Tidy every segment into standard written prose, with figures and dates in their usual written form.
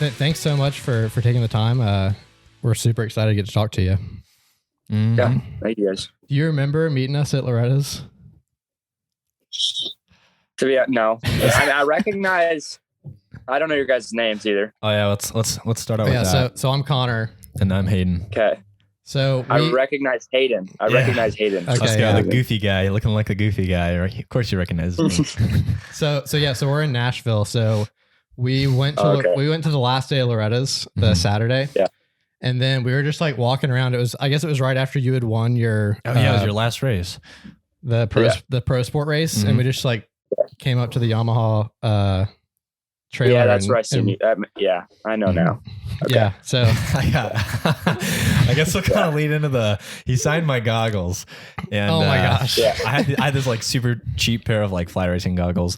Thanks so much for taking the time. We're super excited to get to talk to you. Mm-hmm. Yeah, thank you guys. Do you remember meeting us at Loretta's? No, I recognize. I don't know your guys' names either. Oh yeah, let's start out with that. So I'm Connor, and I'm Hayden. Okay. So I recognize Hayden. Recognize Hayden. Okay, Let's go, the goofy guy. You're looking like the goofy guy. Right? Of course, you recognize me. So we're in Nashville. So we went to the last day of Loretta's, the Saturday. Yeah. And then we were just like walking around. I guess it was right after you had won your. It was your last race. The pro sport race, and we just like came up to the Yamaha trailer. Yeah, that's where I seen you. Yeah, I know now. Okay. Yeah, so I guess we'll kind of lead into he signed my goggles, and oh my gosh, yeah. I had this like super cheap pair of like fly racing goggles,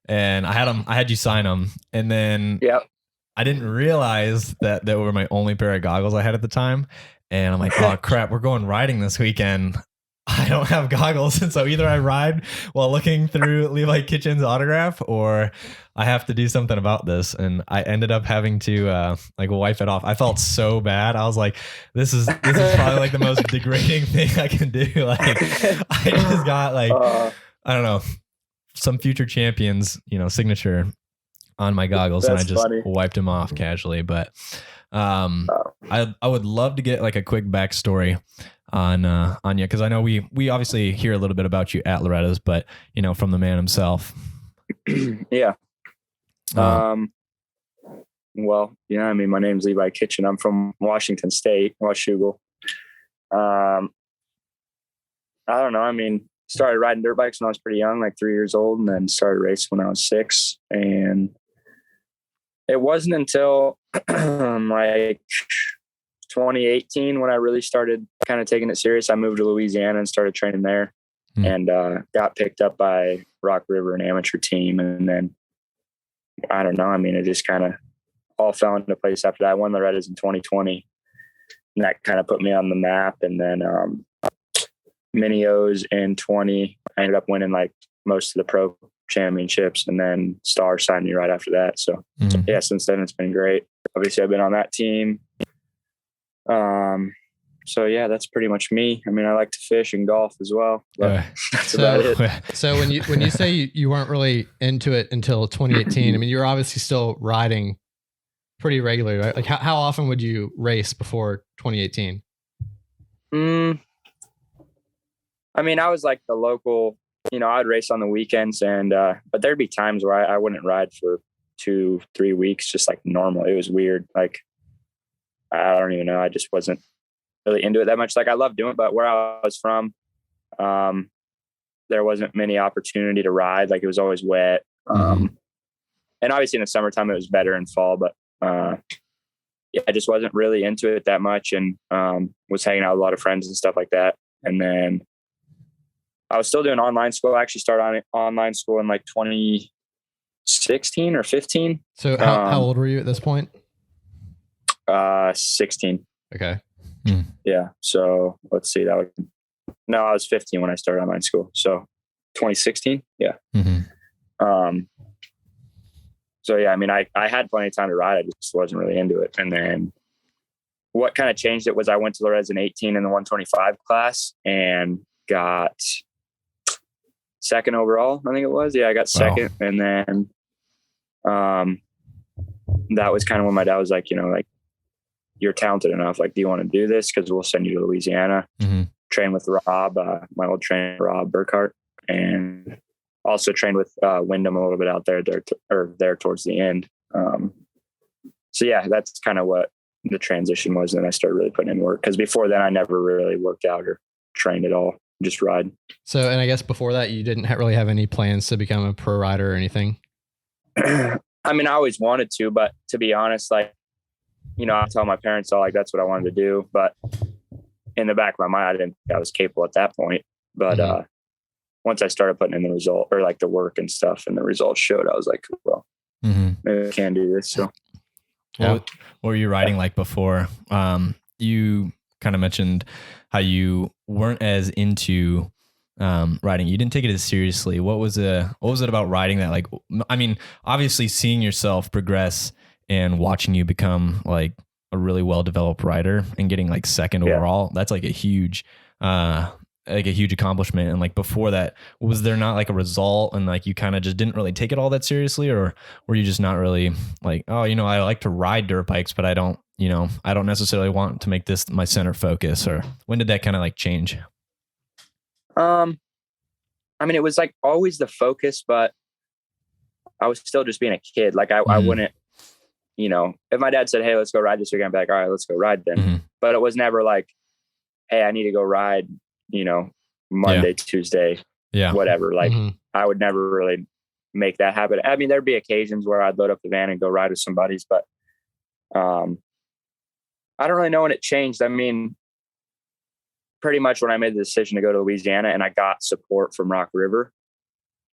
and I had you sign them, and then I didn't realize that they were my only pair of goggles I had at the time, and I'm like, oh crap, we're going riding this weekend. I don't have goggles, and so either I ride while looking through Levi Kitchen's autograph, or I have to do something about this. And I ended up having to like wipe it off. I felt so bad. I was like, this is probably like the most degrading thing I can do. Like I just got like I don't know, some future champions, signature on my goggles. That's and I just funny. wiped them off casually. But I would love to get like a quick backstory on you, because I know we obviously hear a little bit about you at Loretta's, but from the man himself. Yeah. Well, I mean, my name's Levi Kitchen. I'm from Washington State, Washougal. I don't know. I mean, started riding dirt bikes when I was pretty young, like 3 years old, and then started racing when I was 6. And it wasn't until like 2018 when I really started kind of taking it serious. I moved to Louisiana and started training there, and got picked up by Rock River, an amateur team. And then I don't know. I mean, it just kind of all fell into place after that. I won the Loretta's in 2020, and that kind of put me on the map. And then Mini O's in 20, I ended up winning like most of the pro championships, and then Star signed me right after that. So yeah, since then it's been great. Obviously I've been on that team. So yeah, that's pretty much me. I mean, I like to fish and golf as well, but that's about it. So when you say you weren't really into it until 2018, I mean, you're obviously still riding pretty regularly, right? Like how often would you race before 2018? I mean, I was like the local, I'd race on the weekends, and but there'd be times where I wouldn't ride for 2-3 weeks, just like normal. It was weird. Like, I don't even know. I just wasn't really into it that much. Like, I love doing it, but where I was from, there wasn't many opportunity to ride. Like, it was always wet. And obviously in the summertime it was better in fall, but yeah, I just wasn't really into it that much, and was hanging out with a lot of friends and stuff like that. And then I was still doing online school. I actually started on online school in like 2016 or 15. So how old were you at this point? 16. Okay. Yeah. So let's see. I was 15 when I started online school. So 2016. Yeah. So yeah, I mean, I had plenty of time to ride. I just wasn't really into it. And then what kind of changed it was I went to Loretta's in 18 in the 125 class and got second overall. I think it was. Yeah, I got second. Wow. And then that was kind of when my dad was like, like, you're talented enough. Like, do you want to do this? Because we'll send you to Louisiana, train with Rob, my old trainer, Rob Burkhart, and also trained with Wyndham a little bit out there towards the end. So yeah, that's kind of what the transition was. And then I started really putting in work, because before then I never really worked out or trained at all, just ride. So, and I guess before that you didn't really have any plans to become a pro rider or anything? I mean, I always wanted to, but to be honest, like, I tell my parents all like, that's what I wanted to do. But in the back of my mind, I didn't think I was capable at that point. But once I started putting in the result, or like the work and stuff, and the results showed, I was like, well, maybe I can do this. So yeah. What were you riding like before? You kind of mentioned how you weren't as into riding. You didn't take it as seriously. What was it about riding that, like, I mean, obviously seeing yourself progress and watching you become like a really well-developed rider and getting like second overall, that's like a huge accomplishment. And like before that, was there not like a result and like you kind of just didn't really take it all that seriously, or were you just not really like, oh, you know, I like to ride dirt bikes, but I don't necessarily want to make this my center focus? Or when did that kind of like change? I mean, it was like always the focus, but I was still just being a kid. Like I wouldn't, you know, if my dad said, hey, let's go ride this weekend, I'd be like, all right, let's go ride then. Mm-hmm. But it was never like, hey, I need to go ride, you know, Monday, Tuesday, whatever. Like I would never really make that happen. I mean, there'd be occasions where I'd load up the van and go ride with some buddies, but I don't really know when it changed. I mean, pretty much when I made the decision to go to Louisiana and I got support from Rock River,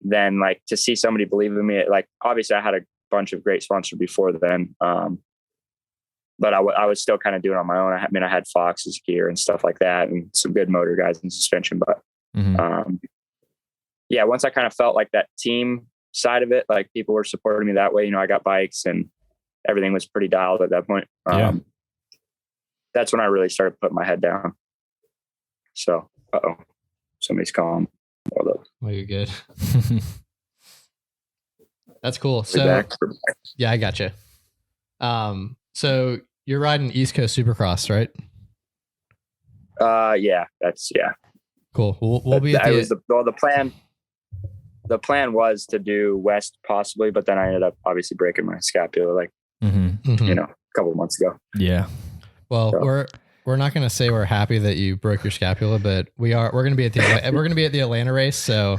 then like to see somebody believe in me, like obviously I had a bunch of great sponsors before then. But I was still kind of doing it on my own. I mean, I had Fox's gear and stuff like that and some good motor guys and suspension, but once I kind of felt like that team side of it, like people were supporting me that way, you know, I got bikes and everything was pretty dialed at that point. That's when I really started putting my head down. So, somebody's calling. Oh, you're good. That's cool. So, yeah, I got you. So you're riding East Coast Supercross, right? Yeah. Cool. We'll be at the plan. The plan was to do West possibly, but then I ended up obviously breaking my scapula, like you know, a couple of months ago. Yeah. Well, so. We're not going to say we're happy that you broke your scapula, but we're going to be at the Atlanta race. So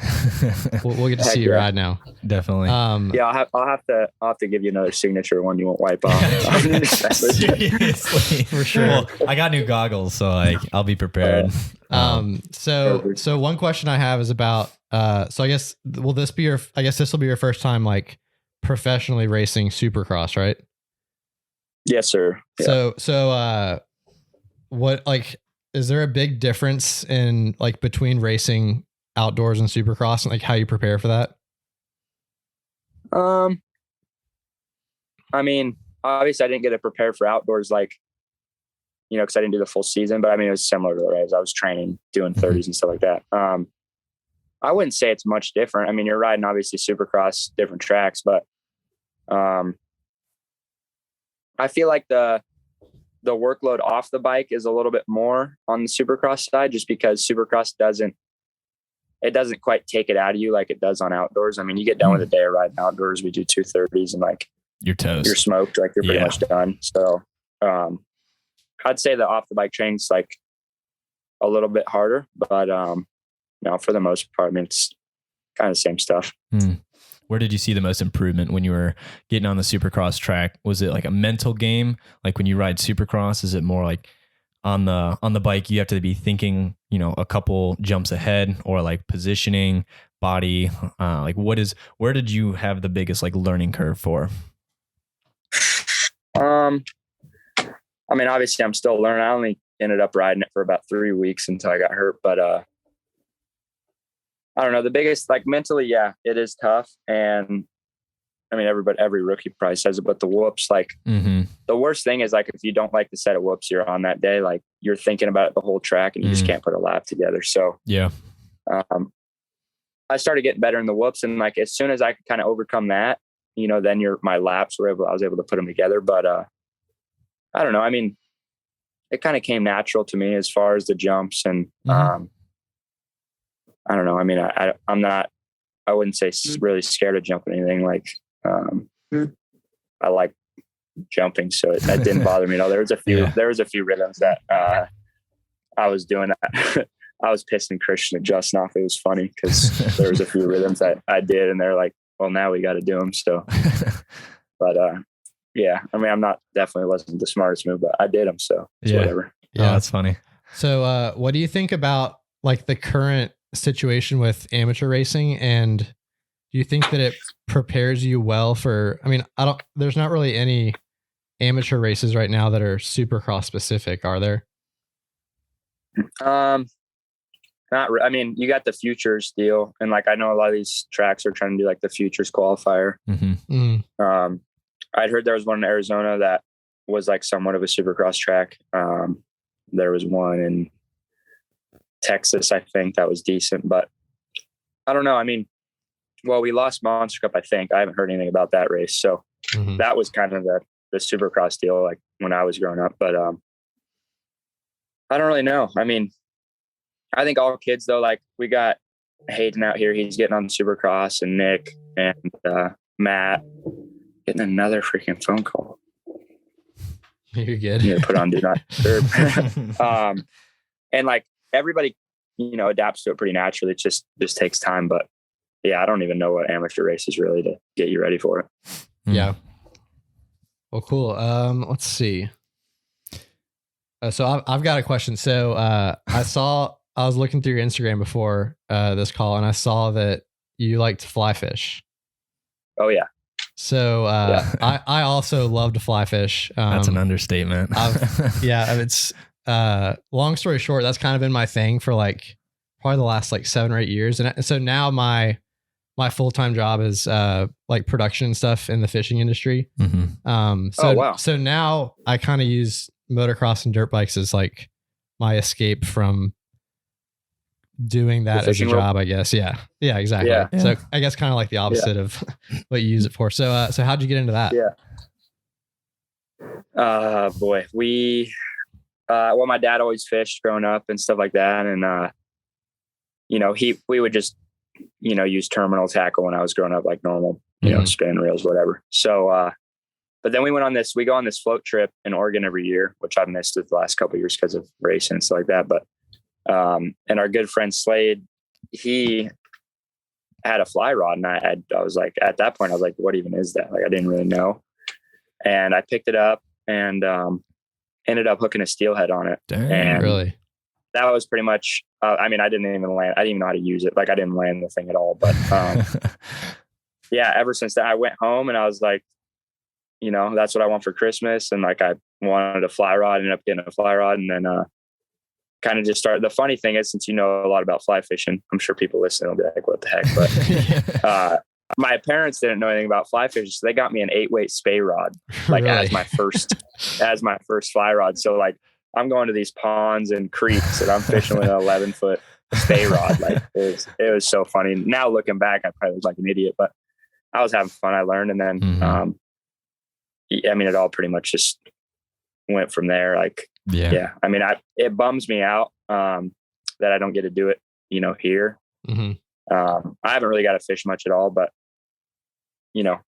we'll get to see you ride now. Definitely. I'll have to give you another signature one you won't wipe off. Seriously, for sure. Well, I got new goggles, so like I'll be prepared. So one question I have is about, so I guess, this will be your first time like professionally racing Supercross, right? Yes, sir. Yeah. So, what, like, is there a big difference in like between racing outdoors and Supercross and like how you prepare for that? I mean, obviously I didn't get to prepare for outdoors, like, you know, cause I didn't do the full season, but I mean, it was similar to the race. I was training, doing 30s and stuff like that. I wouldn't say it's much different. I mean, you're riding obviously Supercross, different tracks, but, I feel like the workload off the bike is a little bit more on the Supercross side, just because Supercross doesn't quite take it out of you like it does on outdoors. I mean, you get done with a day of riding outdoors, we do 230s and like you're toast, you're smoked, like you're pretty much done. So, I'd say the off the bike training's like a little bit harder, but, no, for the most part, I mean, it's kind of the same stuff. Where did you see the most improvement when you were getting on the Supercross track? Was it like a mental game? Like when you ride Supercross, is it more like on the bike, you have to be thinking, you know, a couple jumps ahead, or like positioning, body, like where did you have the biggest like learning curve for? I mean, obviously I'm still learning. I only ended up riding it for about 3 weeks until I got hurt, but, I don't know, the biggest, like mentally, yeah, it is tough. And I mean, every rookie probably says it, but the whoops, like the worst thing is like, if you don't like the set of whoops you're on that day, like you're thinking about it the whole track and you just can't put a lap together. So yeah, I started getting better in the whoops. And like, as soon as I could kind of overcome that, you know, then my laps I was able to put them together. But, I don't know. I mean, it kind of came natural to me as far as the jumps and, I don't know. I mean, I wouldn't say really scared of jumping anything. Like, I like jumping, so that didn't bother me at all. There was a few rhythms that, I was doing. I was pissing Christian and Justin off. It was funny because there was a few rhythms that I did and they're like, well, now we got to do them. So, but, yeah, I mean, definitely wasn't the smartest move, but I did them. So it's whatever. Yeah. Oh, that's funny. So, what do you think about like the current situation with amateur racing, and do you think that it prepares you well for, I mean, there's not really any amateur races right now that are Supercross specific, are there? I mean, you got the Futures deal, and like I know a lot of these tracks are trying to do like the Futures qualifier. I'd heard there was one in Arizona that was like somewhat of a Supercross track. There was one in Texas, I think, that was decent, but I don't know. I mean, well, we lost Monster Cup, I think. I haven't heard anything about that race. So that was kind of the Supercross deal, like when I was growing up. But I don't really know. I mean, I think all kids though, like we got Hayden out here, he's getting on Supercross, and Nick and Matt getting another freaking phone call. You're good. You put on do not disturb. And like everybody, you know, adapts to it pretty naturally. It just takes time. But yeah, I don't even know what amateur race is really to get you ready for it. Yeah. Well, cool. Let's see. So I've got a question. So I was looking through your Instagram before this call, and I saw that you like to fly fish. Oh yeah. So I also love to fly fish. That's an understatement. It's long story short, that's kind of been my thing for like probably the last like 7 or 8 years. And so now my full-time job is like production and stuff in the fishing industry. So now I kind of use motocross and dirt bikes as like my escape from doing that as a job, I guess. Yeah, exactly. Yeah. So I guess kind of like the opposite of what you use it for. So how'd you get into that? Boy, we well, my dad always fished growing up and stuff like that, and you know, we would just, you know, use terminal tackle when I was growing up, like normal, you know, spin reels, whatever. So but then we go on this float trip in Oregon every year, which I've missed the last couple of years because of racing and stuff like that. But and our good friend Slade, he had a fly rod, and I was like, at that point I was like, what even is that? Like, I didn't really know. And I picked it up and ended up hooking a steelhead on it. Damn, and really? That was pretty much, I mean, I didn't even know how to use it. Like, I didn't land the thing at all, but yeah, ever since that, I went home and I was like, you know, that's what I want for Christmas. And like, I wanted a fly rod, ended up getting a fly rod, and then kind of just started. The funny thing is, since you know a lot about fly fishing, I'm sure people listening will be like, what the heck? But my parents didn't know anything about fly fishing, so they got me an 8-weight spey rod, like as my first fly rod. So like, I'm going to these ponds and creeks and I'm fishing with an 11-foot spey rod. Like it was so funny. Now looking back, I probably was like an idiot, but I was having fun. I learned, and then I mean, it all pretty much just went from there. Like, yeah. I mean, it bums me out that I don't get to do it, you know, here. I haven't really got to fish much at all, but you know,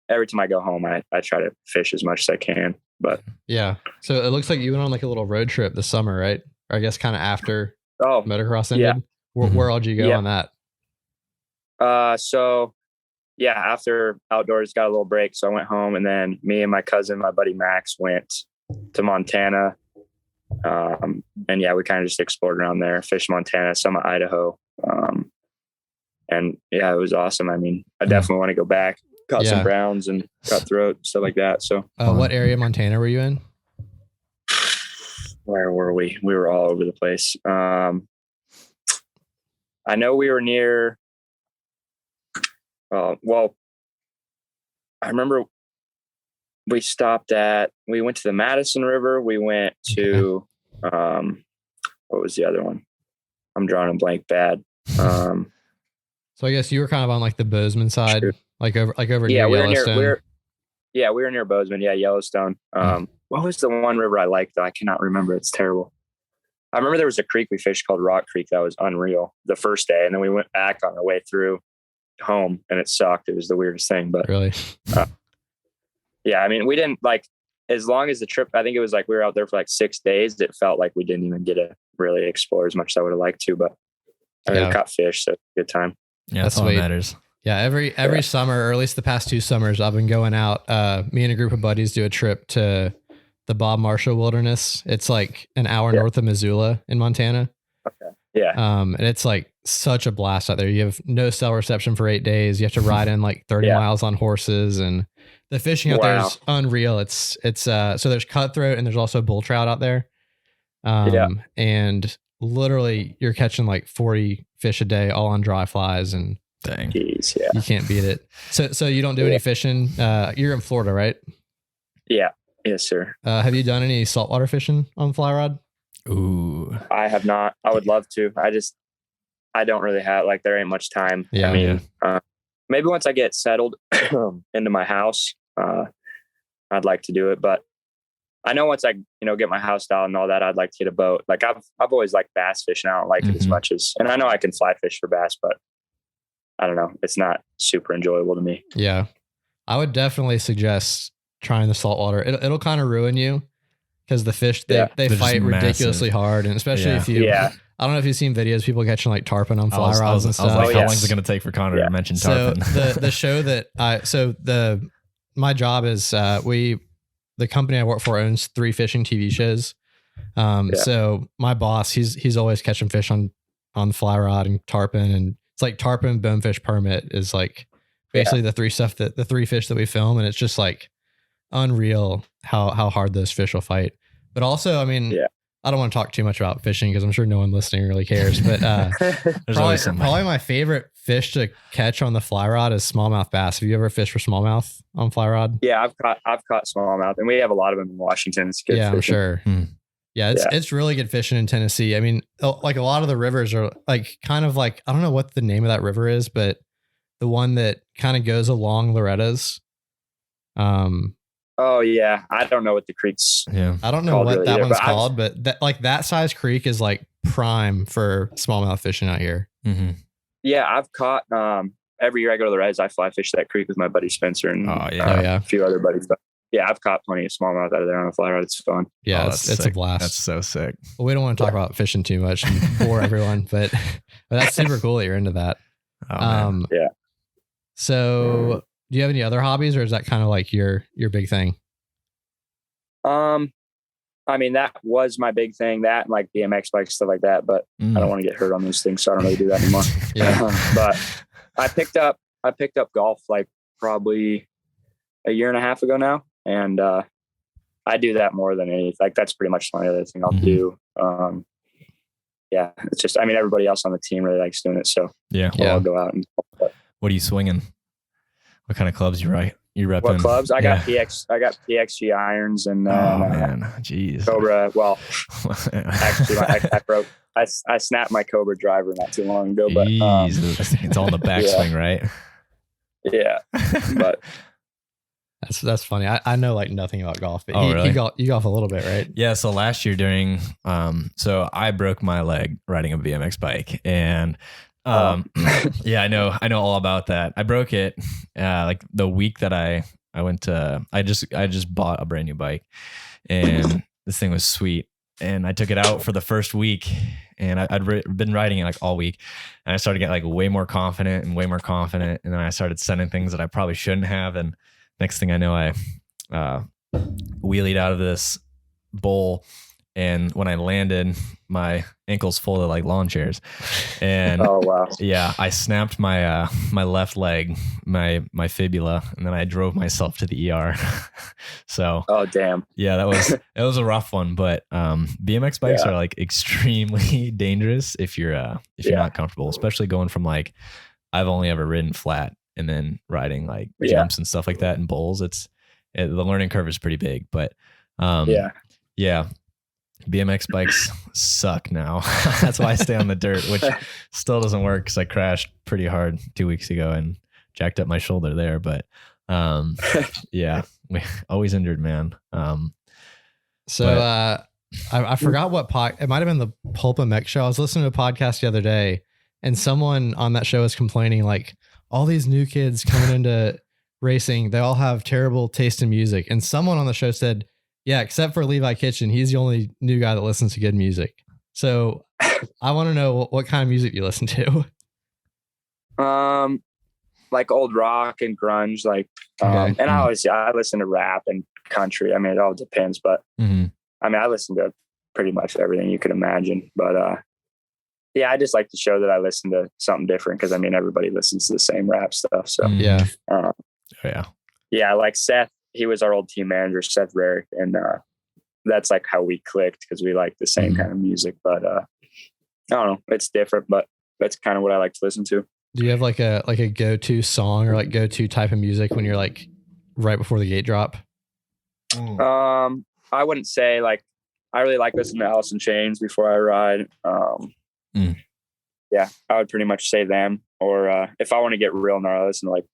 every time I go home, I try to fish as much as I can. But yeah, so it looks like you went on like a little road trip this summer, right? Or I guess kind of after motocross ended. Yeah. Where all did you go on that? So yeah, after outdoors got a little break, so I went home, and then me and my cousin, my buddy Max, went to Montana. And yeah, we kind of just explored around there, fished Montana, some of Idaho. And yeah, it was awesome. I mean, I definitely want to go back. Caught some browns and cutthroat, stuff like that. So what area of Montana were you in? Where were we? We were all over the place. I know we were near, well, I remember we went to the Madison River. We went to, what was the other one? I'm drawing a blank bad. So I guess you were kind of on like the Bozeman side, like over near Yellowstone. We were near Bozeman. Yeah. Yellowstone. What was the one river I liked though? I cannot remember. It's terrible. I remember there was a creek we fished called Rock Creek. That was unreal the first day. And then we went back on our way through home and it sucked. It was the weirdest thing, but really, yeah, I mean, we didn't like, as long as the trip, I think it was like, we were out there for like 6 days. It felt like we didn't even get to really explore as much as I would have liked to, but I mean, we caught fish. So good time. Yeah. That's all that matters. Yeah. Every summer, or at least the past 2 summers, I've been going out, me and a group of buddies do a trip to the Bob Marshall Wilderness. It's like an hour north of Missoula in Montana. Okay. Yeah. And it's like such a blast out there. You have no cell reception for 8 days. You have to ride in like 30 miles on horses, and the fishing out there is unreal. It's so there's cutthroat and there's also bull trout out there. And literally you're catching like 40 fish a day, all on dry flies. And Dang. Jeez, yeah. You can't beat it. So you don't do any fishing. You're in Florida, right? Yeah. Yes, sir. Have you done any saltwater fishing on fly rod? Ooh. I have not. I would love to. I don't really have, like, there ain't much time. Yeah, I mean, maybe once I get settled into my house, I'd like to do it. But I know once I, get my house down and all that, I'd like to get a boat. Like I've always liked bass fishing. I don't like it as much and I know I can fly fish for bass, but I don't know. It's not super enjoyable to me. Yeah. I would definitely suggest trying the saltwater. It'll kind of ruin you because the fish, they fight ridiculously hard. And especially if you, I don't know if you've seen videos, people catching like tarpon on fly rods and stuff. I was like, how long is it going to take for Connor to mention tarpon? So the show that my job is, the company I work for owns 3 fishing TV shows. So my boss, he's always catching fish on fly rod and tarpon, and it's like tarpon, bonefish, permit is like basically the 3 fish that we film. And it's just like unreal how hard those fish will fight. But also, I mean, I don't want to talk too much about fishing because I'm sure no one listening really cares, but probably my favorite fish to catch on the fly rod is smallmouth bass. Have you ever fished for smallmouth on fly rod? Yeah, I've caught smallmouth, and we have a lot of them in Washington. It's good fishing. I'm sure. Yeah, it's really good fishing in Tennessee. I mean, like a lot of the rivers are like kind of like, I don't know what the name of that river is, but the one that kind of goes along Loretta's. Oh yeah, I don't know what the creek's. Yeah, I don't know what that one's called, but that size creek is like prime for smallmouth fishing out here. Mm-hmm. Yeah, I've caught every year I go to the Reds, I fly fish that creek with my buddy Spencer and a few other buddies. But yeah, I've caught plenty of smallmouth out of there on a fly rod. It's fun. Yeah, it's a blast. That's so sick. Well, we don't want to talk about fishing too much and bore everyone, but that's super cool that you're into that. Yeah. So, do you have any other hobbies, or is that kind of like your big thing? I mean, that was my big thing, that and like BMX bikes, stuff like that, but I don't want to get hurt on those things, so I don't really do that anymore. But I picked up golf like probably a year and a half ago now. And, I do that more than anything. Like that's pretty much the only other thing I'll do. It's just, I mean, everybody else on the team really likes doing it. So I'll go out and, what are you swinging? What kind of clubs you repping? What clubs? I got PXG irons and jeez, Cobra. Well, actually, I snapped my Cobra driver not too long ago, but it's all in the backswing, right? Yeah, but that's funny. I know like nothing about golf, but really? you golf a little bit, right? Yeah. So last year so I broke my leg riding a BMX bike, and yeah, I know all about that. I broke it like the week that I went to, I just bought a brand new bike, and this thing was sweet, and I took it out for the first week, and I'd been riding it like all week, and I started getting like way more confident, and then I started sending things that I probably shouldn't have, and next thing I know, I wheelied out of this bowl. And when I landed, my ankles folded like lawn chairs, and I snapped my my left leg, my fibula, and then I drove myself to the ER. So damn, yeah, that was a rough one. But BMX bikes are like extremely dangerous if you're not comfortable, especially going from like, I've only ever ridden flat and then riding like jumps and stuff like that in bowls. The learning curve is pretty big, but BMX bikes suck now. That's why I stay on the dirt, which still doesn't work because I crashed pretty hard 2 weeks ago and jacked up my shoulder there. But we always injured, man. I forgot what it might have been the Pulpa Mech show. I was listening to a podcast the other day, and someone on that show was complaining like all these new kids coming into racing, they all have terrible taste in music. And someone on the show said, yeah, except for Levi Kitchen, he's the only new guy that listens to good music. So I want to know what kind of music you listen to. Like old rock and grunge, like, and I listen to rap and country. I mean, it all depends, but I mean, I listen to pretty much everything you could imagine. But I just like to show that I listen to something different because I mean, everybody listens to the same rap stuff. So like Seth. He was our old team manager, Seth Rarick, and that's like how we clicked because we like the same kind of music. But I don't know, it's different, but that's kind of what I like to listen to. Do you have like a go-to song or like go-to type of music when you're like right before the gate drop? I wouldn't say like, I really like listening to Alice in Chains before I ride. Yeah, I would pretty much say them. Or if I want to get real gnarly, I listen to like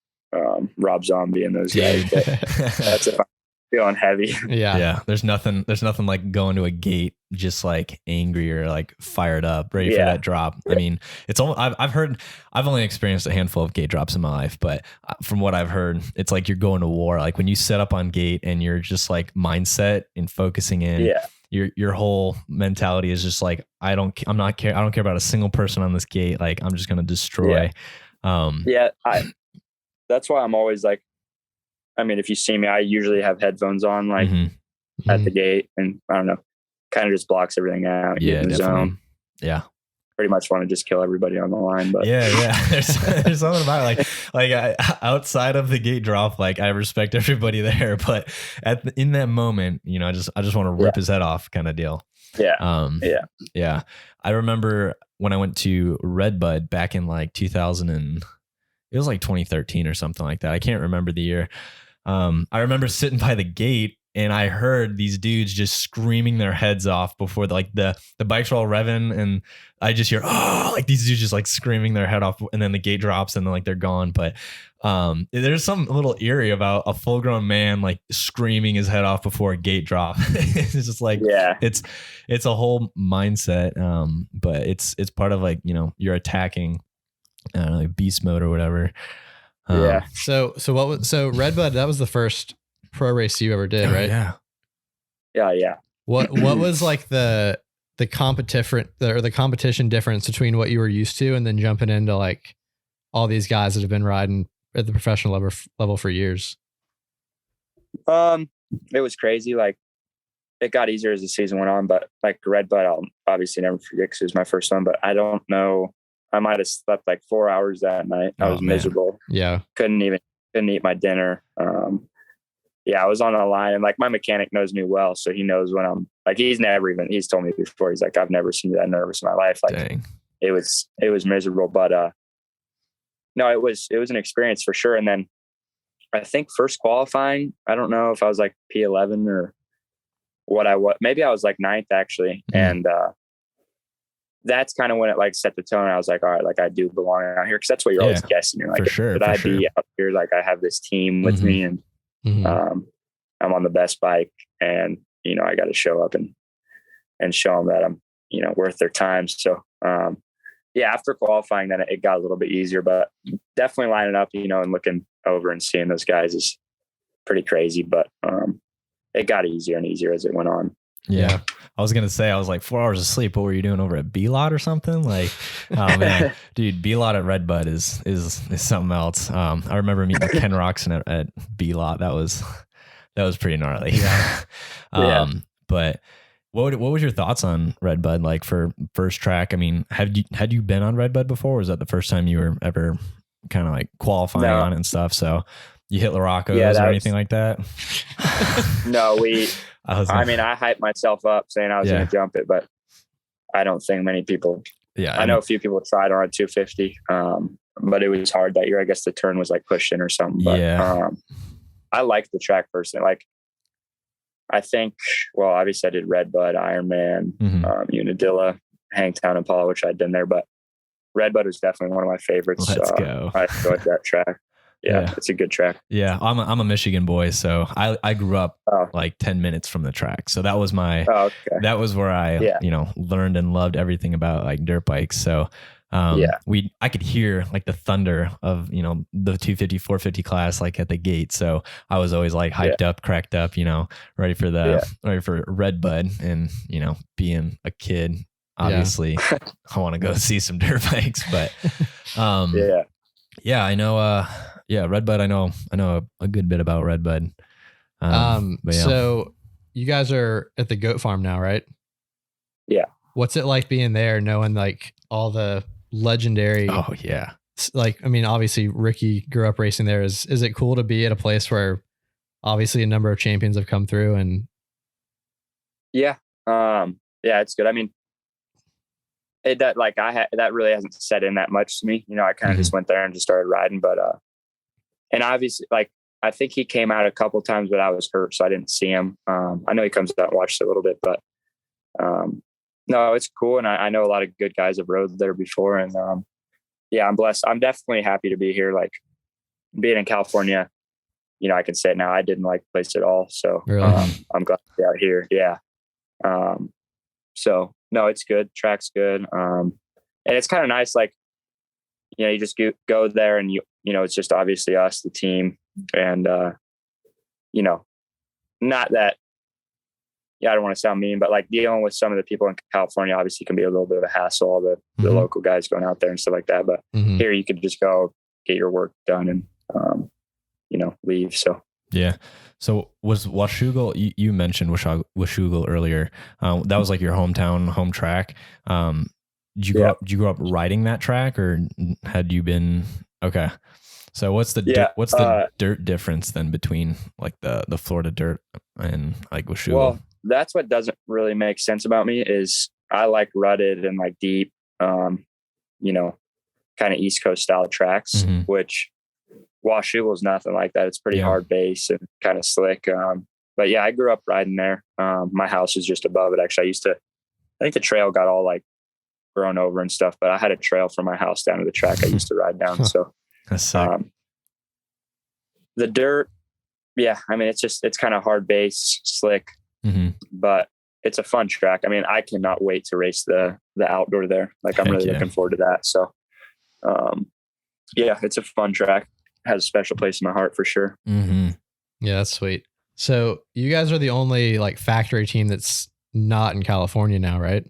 Rob Zombie and those guys. But that's if I'm feeling heavy. Yeah. There's nothing like going to a gate just like angry or like fired up, ready for that drop. I mean, it's all I've only experienced a handful of gate drops in my life, but from what I've heard, it's like you're going to war. Like when you set up on gate and you're just like mindset and focusing in. Yeah. Your whole mentality is just like, I don't care about a single person on this gate. Like I'm just going to destroy. That's why I'm always like, I mean, if you see me, I usually have headphones on like at the gate, and I don't know, kind of just blocks everything out. Yeah, in the zone. Yeah. Pretty much want to just kill everybody on the line, but there's something about it. like outside of the gate drop, like I respect everybody there, but in that moment, you know, I just want to rip his head off, kind of deal. Yeah. I remember when I went to Redbud back in like 2000 and it was like 2013 or something like that. I can't remember the year. I remember sitting by the gate and I heard these dudes just screaming their heads off before the bikes were all revving, and I just hear, oh, like these dudes just like screaming their head off, and then the gate drops and then like they're gone. But there's some little eerie about a full grown man like screaming his head off before a gate drop. It's just like, it's a whole mindset. But it's part of like, you know, you're attacking, I don't know, like beast mode or whatever. So Redbud, that was the first pro race you ever did, right? Yeah. What was like the competition difference between what you were used to and then jumping into like all these guys that have been riding at the professional level for years? It was crazy. Like it got easier as the season went on, but like Redbud, I'll obviously never forget because it was my first one, but I don't know. I might've slept like 4 hours that night. I was miserable. Yeah. Couldn't eat my dinner. I was on the line, and like my mechanic knows me well. So he knows when I'm like, he's told me before, he's like, I've never seen you that nervous in my life. Like Dang. It was miserable, but, no, it was an experience for sure. And then I think first qualifying, I don't know if I was like P11 or what maybe I was like 9th actually. And, that's kind of when it like set the tone. I was like, all right, like I do belong out here. Cause that's what you're always guessing. You're like, should I be out here? Like I have this team with me, and I'm on the best bike, and, you know, I got to show up and show them that I'm, you know, worth their time. So, after qualifying, then it got a little bit easier, but definitely lining up, you know, and looking over and seeing those guys is pretty crazy, but, it got easier and easier as it went on. Yeah. I was going to say, I was like 4 hours of sleep. What were you doing over at B-Lot or something? Like, oh man, dude, B-Lot at Redbud is something else. I remember meeting Ken Roxon at B-Lot. That was pretty gnarly. But what was your thoughts on Redbud? Like for first track? I mean, had you been on Redbud before? Or was that the first time you were ever kind of like qualifying on it and stuff? So you hit Larocco's or anything like that? No, I mean, I hyped myself up saying I was going to jump it, but I don't think many people. Yeah, I know a few people tried on a 250, but it was hard that year. I guess the turn was like pushed in or something. But I liked the track personally. Like, I think, well, obviously I did Redbud, Ironman, Unadilla, Hangtown, and Paula, which I'd been there, but Redbud was definitely one of my favorites. Let's go. I enjoyed that track. Yeah, it's a good track. Yeah, I'm a Michigan boy, so I grew up like 10 minutes from the track. So that was that was where I you know, learned and loved everything about like dirt bikes. So I could hear like the thunder of, you know, the 250, 450 class like at the gate. So I was always like hyped up, cracked up, you know, ready for Redbud. And, you know, being a kid, obviously I want to go see some dirt bikes, but I know Redbud, I know a good bit about Redbud. So you guys are at the goat farm now, right? Yeah. What's it like being there, knowing like all the legendary? Oh yeah. Like, I mean, obviously Ricky grew up racing there. Is it cool to be at a place where obviously a number of champions have come through? And it's good. I mean, that really hasn't set in that much to me. You know, I kind of just went there and just started riding, but, and obviously like, I think he came out a couple times, but I was hurt, so I didn't see him. I know he comes out and watches a little bit, but, no, it's cool. And I know a lot of good guys have rode there before, and, yeah, I'm blessed. I'm definitely happy to be here. Like being in California, you know, I can say it now, I didn't like the place at all. So, really? I'm glad to be out here. Yeah. So no, it's good. Track's good. And it's kind of nice. Like, you know, you just go there and you know, it's just obviously us, the team, and, you know, not that, yeah, I don't want to sound mean, but like dealing with some of the people in California obviously can be a little bit of a hassle, all the local guys going out there and stuff like that. But here you could just go get your work done and, you know, leave. So, yeah. So was Washougal, you mentioned Washougal earlier. That was like your hometown, home track. Did you grow up riding that track, or had you been, okay. So what's the dirt difference then between like the Florida dirt and like Washougal? Well, that's what doesn't really make sense about me is I like rutted and like deep, you know, kind of East Coast style tracks, which Washougal is nothing like that. It's pretty hard base and kind of slick. But yeah, I grew up riding there. My house is just above it. Actually, I think the trail got all like grown over and stuff, but I had a trail from my house down to the track I used to ride down. So the dirt, yeah, I mean, it's kind of hard base, slick, but it's a fun track. I mean, I cannot wait to race the outdoor there. Like I'm really looking forward to that. So, yeah, it's a fun track. Has a special place in my heart for sure. Yeah, that's sweet. So you guys are the only like factory team that's not in California now, right?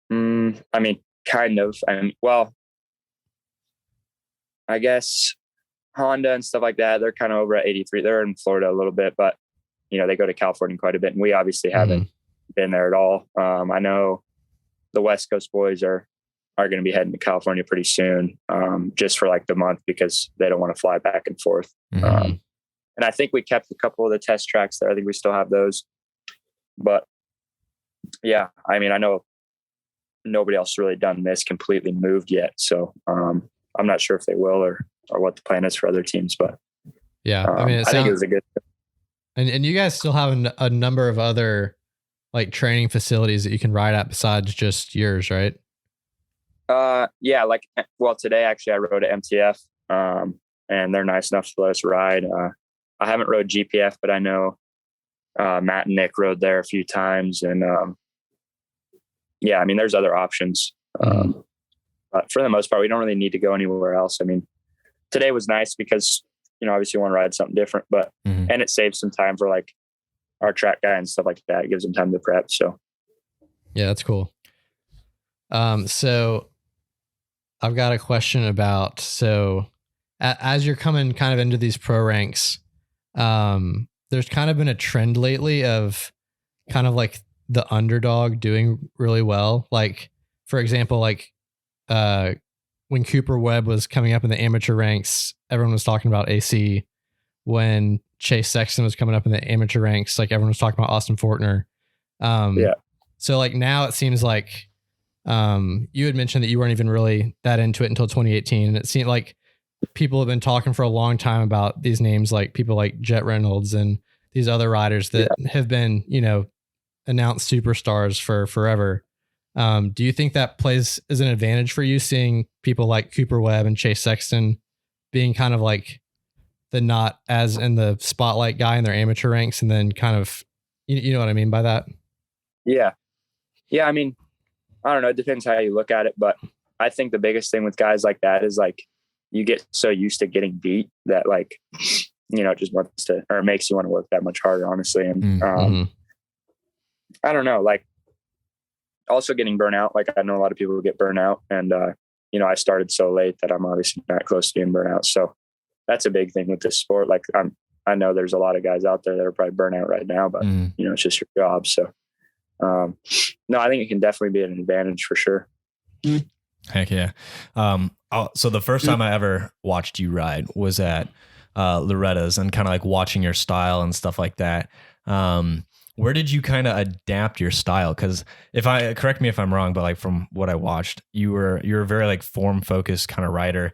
I mean, kind of. Well, I guess Honda and stuff like that, they're kind of over at 83. They're in Florida a little bit, but you know, they go to California quite a bit, and we obviously haven't been there at all. I know the West Coast boys are going to be heading to California pretty soon, just for like the month because they don't want to fly back and forth. And I think we kept a couple of the test tracks there. I think we still have those, but yeah, I mean, I know nobody else really done this completely moved yet. So, I'm not sure if they will or what the plan is for other teams, but yeah, I mean, I think it was a good, and you guys still have a number of other like training facilities that you can ride at besides just yours, right? Yeah, like, well, today actually I rode at MTF, and they're nice enough to let us ride. I haven't rode GPF, but I know, Matt and Nick rode there a few times, and, yeah, I mean, there's other options. But for the most part, we don't really need to go anywhere else. I mean, today was nice because, you know, obviously you want to ride something different, but, and it saves some time for like our track guy and stuff like that. It gives them time to prep. So, yeah, that's cool. So I've got a question about, so as you're coming kind of into these pro ranks, there's kind of been a trend lately of kind of like the underdog doing really well. Like, for example, like, when Cooper Webb was coming up in the amateur ranks, everyone was talking about AC. When Chase Sexton was coming up in the amateur ranks, like everyone was talking about Austin Fortner. So like now it seems like, you had mentioned that you weren't even really that into it until 2018. And it seemed like people have been talking for a long time about these names, like people like Jet Reynolds and these other riders that have been, you know, announced superstars for forever. Do you think that plays as an advantage for you, seeing people like Cooper Webb and Chase Sexton being kind of like the not as in the spotlight guy in their amateur ranks, and then kind of, you know what I mean by that? Yeah. Yeah. I mean, I don't know. It depends how you look at it, but I think the biggest thing with guys like that is like, you get so used to getting beat that like, you know, it just wants to, or it makes you want to work that much harder, honestly. And, I don't know, like, also getting burnt out. Like I know a lot of people who get burnt out, and, you know, I started so late that I'm obviously not close to being burnt out. So that's a big thing with this sport. Like I know there's a lot of guys out there that are probably burnt out right now, but you know, it's just your job. So, no, I think it can definitely be an advantage for sure. Heck yeah. So the first time I ever watched you ride was at, Loretta's, and kind of like watching your style and stuff like that. where did you kind of adapt your style? Because correct me if I'm wrong, but like from what I watched, you're a very like form focused kind of rider.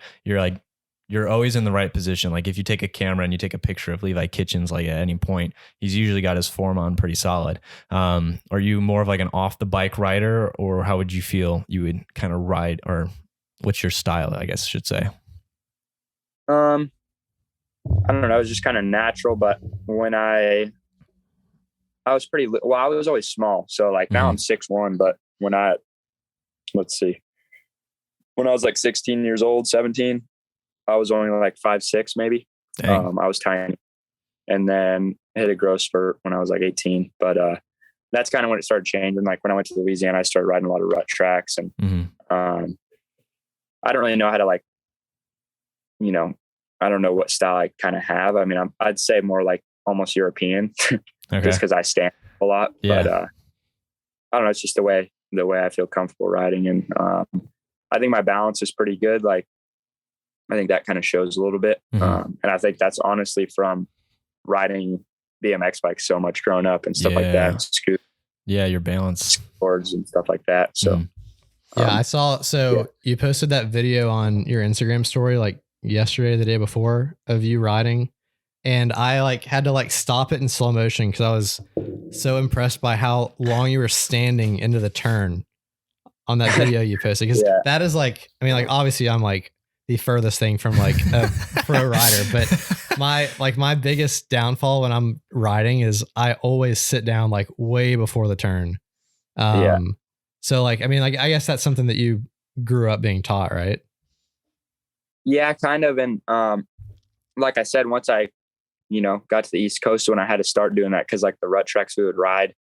You're always in the right position. Like if you take a camera and you take a picture of Levi Kitchens, like at any point, he's usually got his form on pretty solid. Are you more of like an off the bike rider, or how would you feel you would kind of ride, or what's your style, I guess I should say? I don't know. It was just kind of natural, but when I was I was always small. So like now I'm 6'1", but when I was like 16 years old, 17, I was only like 5'6", maybe. I was tiny, and then hit a growth spurt when I was like 18. But that's kind of when it started changing. Like when I went to Louisiana, I started riding a lot of rut tracks, and I don't really know how to like, I don't know what style I kind of have. I mean, I'd say more like almost European, just because I stand a lot. Yeah. But I don't know. It's just the way I feel comfortable riding, and I think my balance is pretty good. Like, I think that kind of shows a little bit. And I think that's honestly from riding BMX bikes so much growing up and stuff like that. Scoot. Yeah. Your balance boards and stuff like that. So I saw, you posted that video on your Instagram story, like yesterday, the day before, of you riding. And I like had to like stop it in slow motion, cause I was so impressed by how long you were standing into the turn on that video you posted. Cause that is like, I mean, like obviously I'm like the furthest thing from like a pro rider, but my biggest downfall when I'm riding is I always sit down like way before the turn. So like, I mean, like, I guess that's something that you grew up being taught, right? Yeah, kind of. And like I said, once I, got to the East Coast, when I had to start doing that, because like the rut tracks we would ride,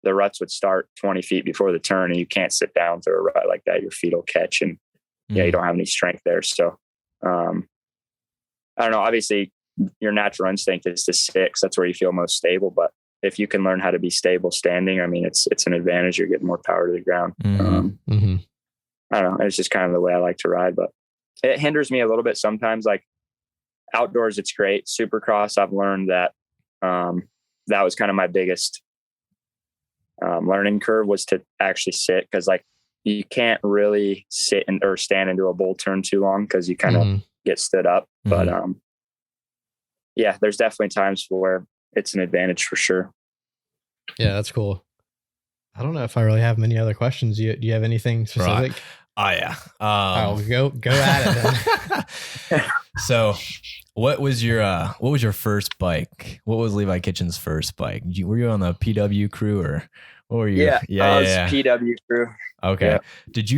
the ruts would start 20 feet before the turn, and you can't sit down through a rut like that. Your feet will catch, and you don't have any strength there. So I don't know. Obviously, your natural instinct is to sit, 'cause that's where you feel most stable. But if you can learn how to be stable standing, I mean, it's an advantage. You're getting more power to the ground. I don't know. It's just kind of the way I like to ride, but it hinders me a little bit sometimes. Like outdoors, it's great. Supercross, I've learned that that was kind of my biggest learning curve, was to actually sit, because like you can't really sit or stand into a bull turn too long, because you kind of get stood up. But there's definitely times where it's an advantage for sure. Yeah, that's cool. I don't know if I really have many other questions. Do you have anything specific? Right. Oh yeah. I'll go at it then. So what was your first bike? What was Levi Kitchen's first bike? Were you on the PW crew, or what were you? Yeah. PW crew. Okay. Yeah. Did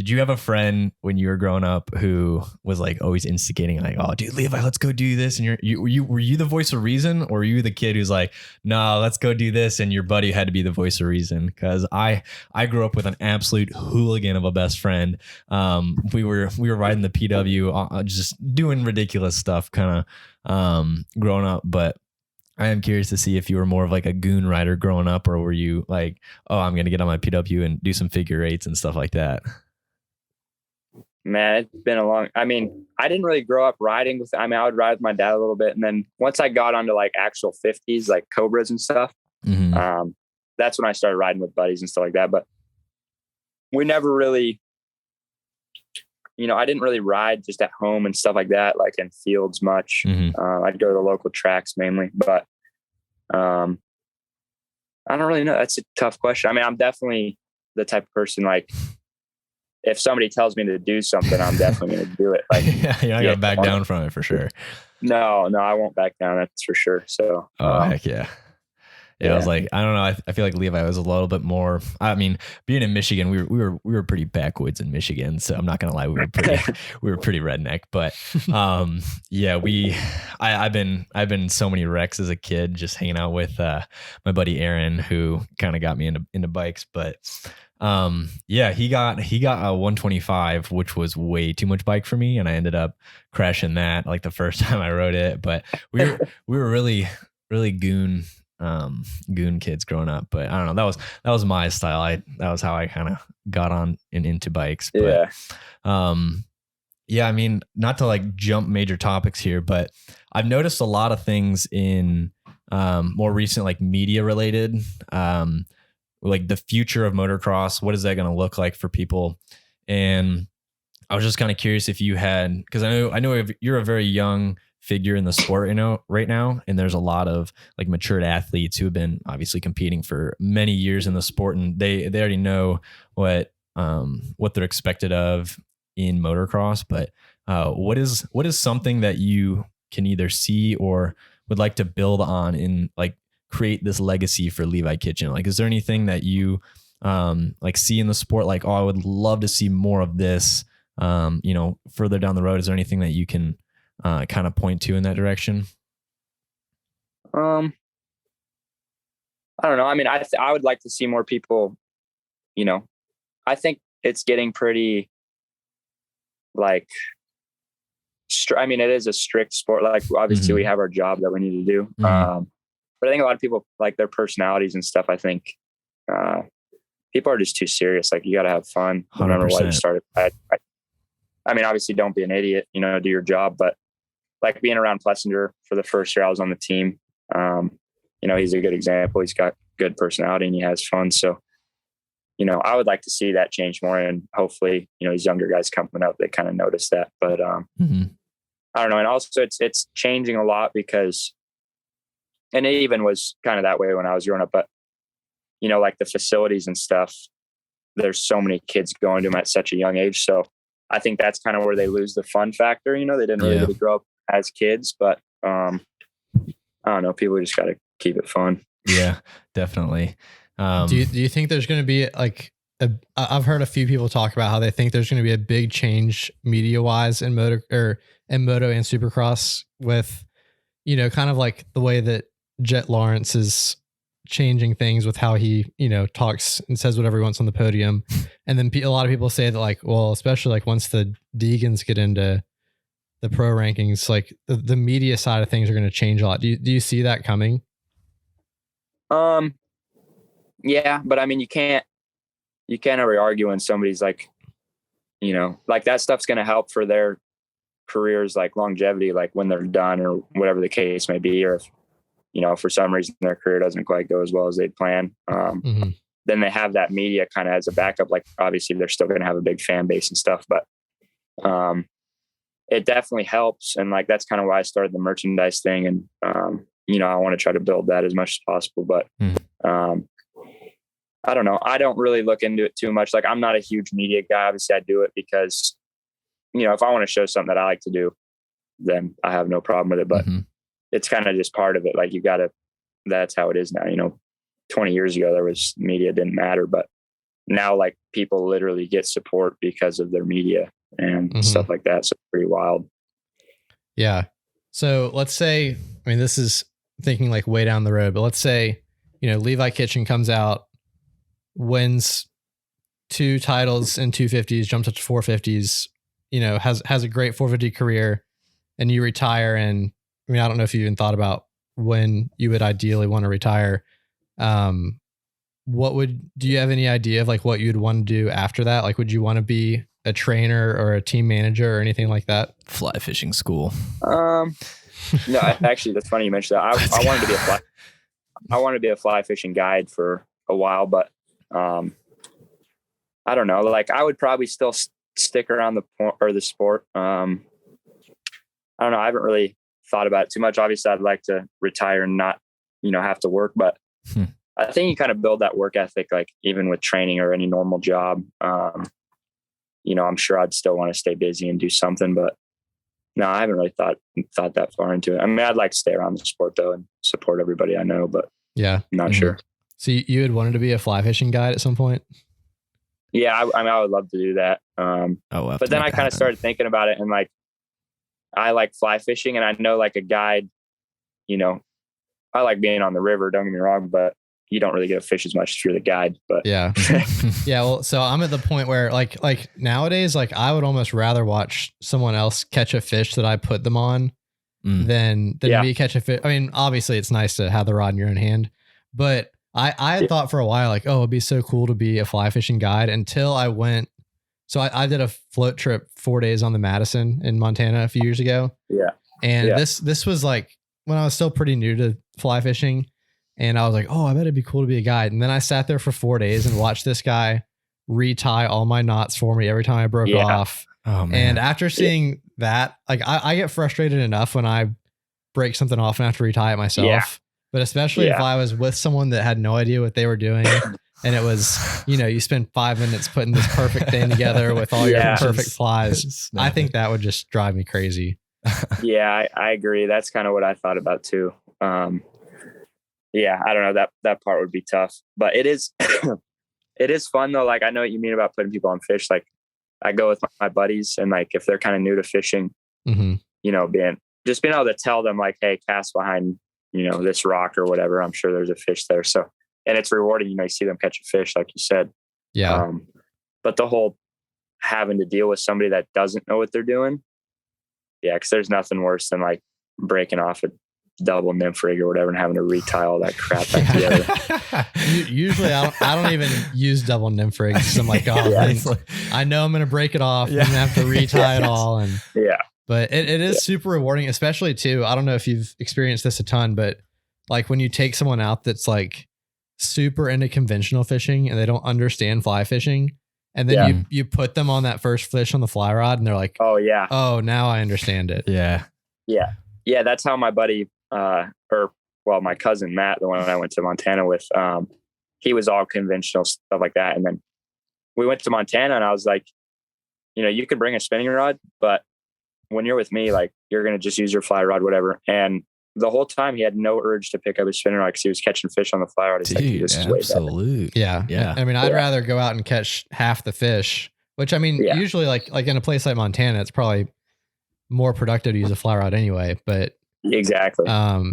you have a friend when you were growing up who was like always instigating, like, oh dude, Levi, let's go do this? And were you the voice of reason, or were you the kid who's like, no, let's go do this, and your buddy had to be the voice of reason? Because I grew up with an absolute hooligan of a best friend. We were riding the PW, just doing ridiculous stuff, kind of growing up. But I am curious to see if you were more of like a goon rider growing up, or were you like, oh, I'm gonna get on my PW and do some figure eights and stuff like that? Man, it's been I didn't really grow up riding I would ride with my dad a little bit. And then once I got onto like actual 50s, like Cobras and stuff, that's when I started riding with buddies and stuff like that. But we never really, I didn't really ride just at home and stuff like that, like in fields much. I'd go to the local tracks mainly, but I don't really know. That's a tough question. I mean, I'm definitely the type of person, like, if somebody tells me to do something, I'm definitely going to do it. Like, you're not going to back down from it for sure. No, I won't back down. That's for sure. So, heck yeah. Yeah, I was like, I don't know. I feel like Levi was a little bit more. I mean, being in Michigan, we were pretty backwoods in Michigan, so I'm not gonna lie, we were pretty redneck. But I've been so many wrecks as a kid, just hanging out with my buddy Aaron, who kind of got me into bikes. But he got a 125, which was way too much bike for me, and I ended up crashing that like the first time I rode it. But we were really goon kids growing up. But I don't know, that was my style. That was how I kind of got on and into bikes. But I mean, not to like jump major topics here, but I've noticed a lot of things in more recent, like media related, like the future of motocross, what is that going to look like for people? And I was just kind of curious if you had, because I know you're a very young figure in the sport, right now, and there's a lot of like matured athletes who have been obviously competing for many years in the sport, and they already know what they're expected of in motocross. But what is something that you can either see or would like to build on in like create this legacy for Levi Kitchen? Like, is there anything that you like see in the sport? Like, oh, I would love to see more of this, further down the road. Is there anything that you can kind of point to in that direction? I don't know. I mean, I would like to see more people, I think it's getting pretty like, I mean, it is a strict sport. Like obviously we have our job that we need to do. But I think a lot of people like their personalities and stuff. I think people are just too serious. Like you got to have fun. 100%. Remember why you started. I mean, obviously don't be an idiot, do your job, but like being around Plessinger for the first year I was on the team. He's a good example. He's got good personality and he has fun. So, I would like to see that change more, and hopefully, these younger guys coming up, they kind of notice that, but I don't know. And also it's changing a lot because, and it even was kind of that way when I was growing up, but like the facilities and stuff, there's so many kids going to them at such a young age. So I think that's kind of where they lose the fun factor. They didn't really get to grow up as kids, but I don't know. People just got to keep it fun. Yeah, definitely. Do you think there's going to be like I've heard a few people talk about how they think there's going to be a big change media wise in Moto and Supercross with, kind of like the way that Jet Lawrence is changing things with how he, talks and says whatever he wants on the podium. And then a lot of people say that like, well, especially like once the Deegans get into the pro rankings, like the media side of things are going to change a lot. Do you see that coming? Yeah, but I mean, you can't ever argue when somebody's like, like that stuff's going to help for their careers, like longevity, like when they're done or whatever the case may be, or if, for some reason their career doesn't quite go as well as they'd plan. Then they have that media kind of as a backup. Like obviously they're still going to have a big fan base and stuff, but it definitely helps. And like, that's kind of why I started the merchandise thing. And, I want to try to build that as much as possible, but I don't know. I don't really look into it too much. Like I'm not a huge media guy. Obviously I do it because, if I want to show something that I like to do, then I have no problem with it, but it's kind of just part of it. Like that's how it is now. 20 years ago, there was media didn't matter, but now like people literally get support because of their media and stuff like that. So it's pretty wild. Yeah. So let's say, I mean, this is thinking like way down the road, but let's say, Levi Kitchen comes out, wins 2 titles in 250s, jumps up to 450s, has a great 450 career, and you retire. And I mean, I don't know if you even thought about when you would ideally want to retire. Do you have any idea of like what you'd want to do after that? Like, would you want to be a trainer or a team manager or anything like that? Fly fishing school. No, actually, that's funny you mentioned that. I wanted to be I wanted to be a fly fishing guide for a while, but I don't know. Like I would probably still stick around the sport. I don't know. I haven't really thought about it too much. Obviously I'd like to retire and not, have to work, but I think you kind of build that work ethic, like even with training or any normal job. I'm sure I'd still want to stay busy and do something, but no, I haven't really thought that far into it. I mean, I'd like to stay around the sport though and support everybody I know, but yeah, I'm not sure. So you had wanted to be a fly fishing guide at some point? Yeah, I mean, I would love to do that. But then I kind of started thinking about it, and like, I like fly fishing, and I know like a guide, I like being on the river. Don't get me wrong, but you don't really get to fish as much if you're the guide. But yeah, yeah. Well, so I'm at the point where like nowadays, like I would almost rather watch someone else catch a fish that I put them on than me catch a fish. I mean, obviously, it's nice to have the rod in your own hand, but I had thought for a while, like, oh, it'd be so cool to be a fly fishing guide until I went. So I did a float trip 4 days on the Madison in Montana a few years ago. Yeah. And this was like when I was still pretty new to fly fishing, and I was like, oh, I bet it'd be cool to be a guide. And then I sat there for 4 days and watched this guy retie all my knots for me every time I broke off. Oh, man. And after seeing that, like I get frustrated enough when I break something off and have to retie it myself. Yeah. But especially if I was with someone that had no idea what they were doing, and it was, you spend 5 minutes putting this perfect thing together with all your perfect flies. I think that would just drive me crazy. Yeah, I agree. That's kind of what I thought about too. Yeah, I don't know, that part would be tough, but it is, it is fun though. Like, I know what you mean about putting people on fish. Like, I go with my buddies, and like, if they're kind of new to fishing, being able to tell them like, hey, cast behind, this rock or whatever, I'm sure there's a fish there. So, and it's rewarding, you see them catch a fish, like you said. Yeah. But the whole having to deal with somebody that doesn't know what they're doing. Yeah. 'Cause there's nothing worse than like breaking off a double nymph rig or whatever and having to retie all that crap back together. Usually I don't even use double nymph rigs. I'm like, I know I'm going to break it off. I'm going to have to retie it all. And but it is super rewarding, especially too. I don't know if you've experienced this a ton, but like when you take someone out that's like super into conventional fishing and they don't understand fly fishing, and then you put them on that first fish on the fly rod, and they're like, oh yeah, oh, now I understand it. Yeah. That's how my buddy, my cousin Matt, the one I went to Montana with, he was all conventional stuff like that. And then we went to Montana, and I was like, you can bring a spinning rod, but when you're with me, like, you're going to just use your fly rod, whatever. And the whole time he had no urge to pick up his spinning rod because he was catching fish on the fly rod. Dude, this is absolutely. Yeah. I mean, I'd rather go out and catch half the fish, which I mean, usually like in a place like Montana, it's probably more productive to use a fly rod anyway, but exactly.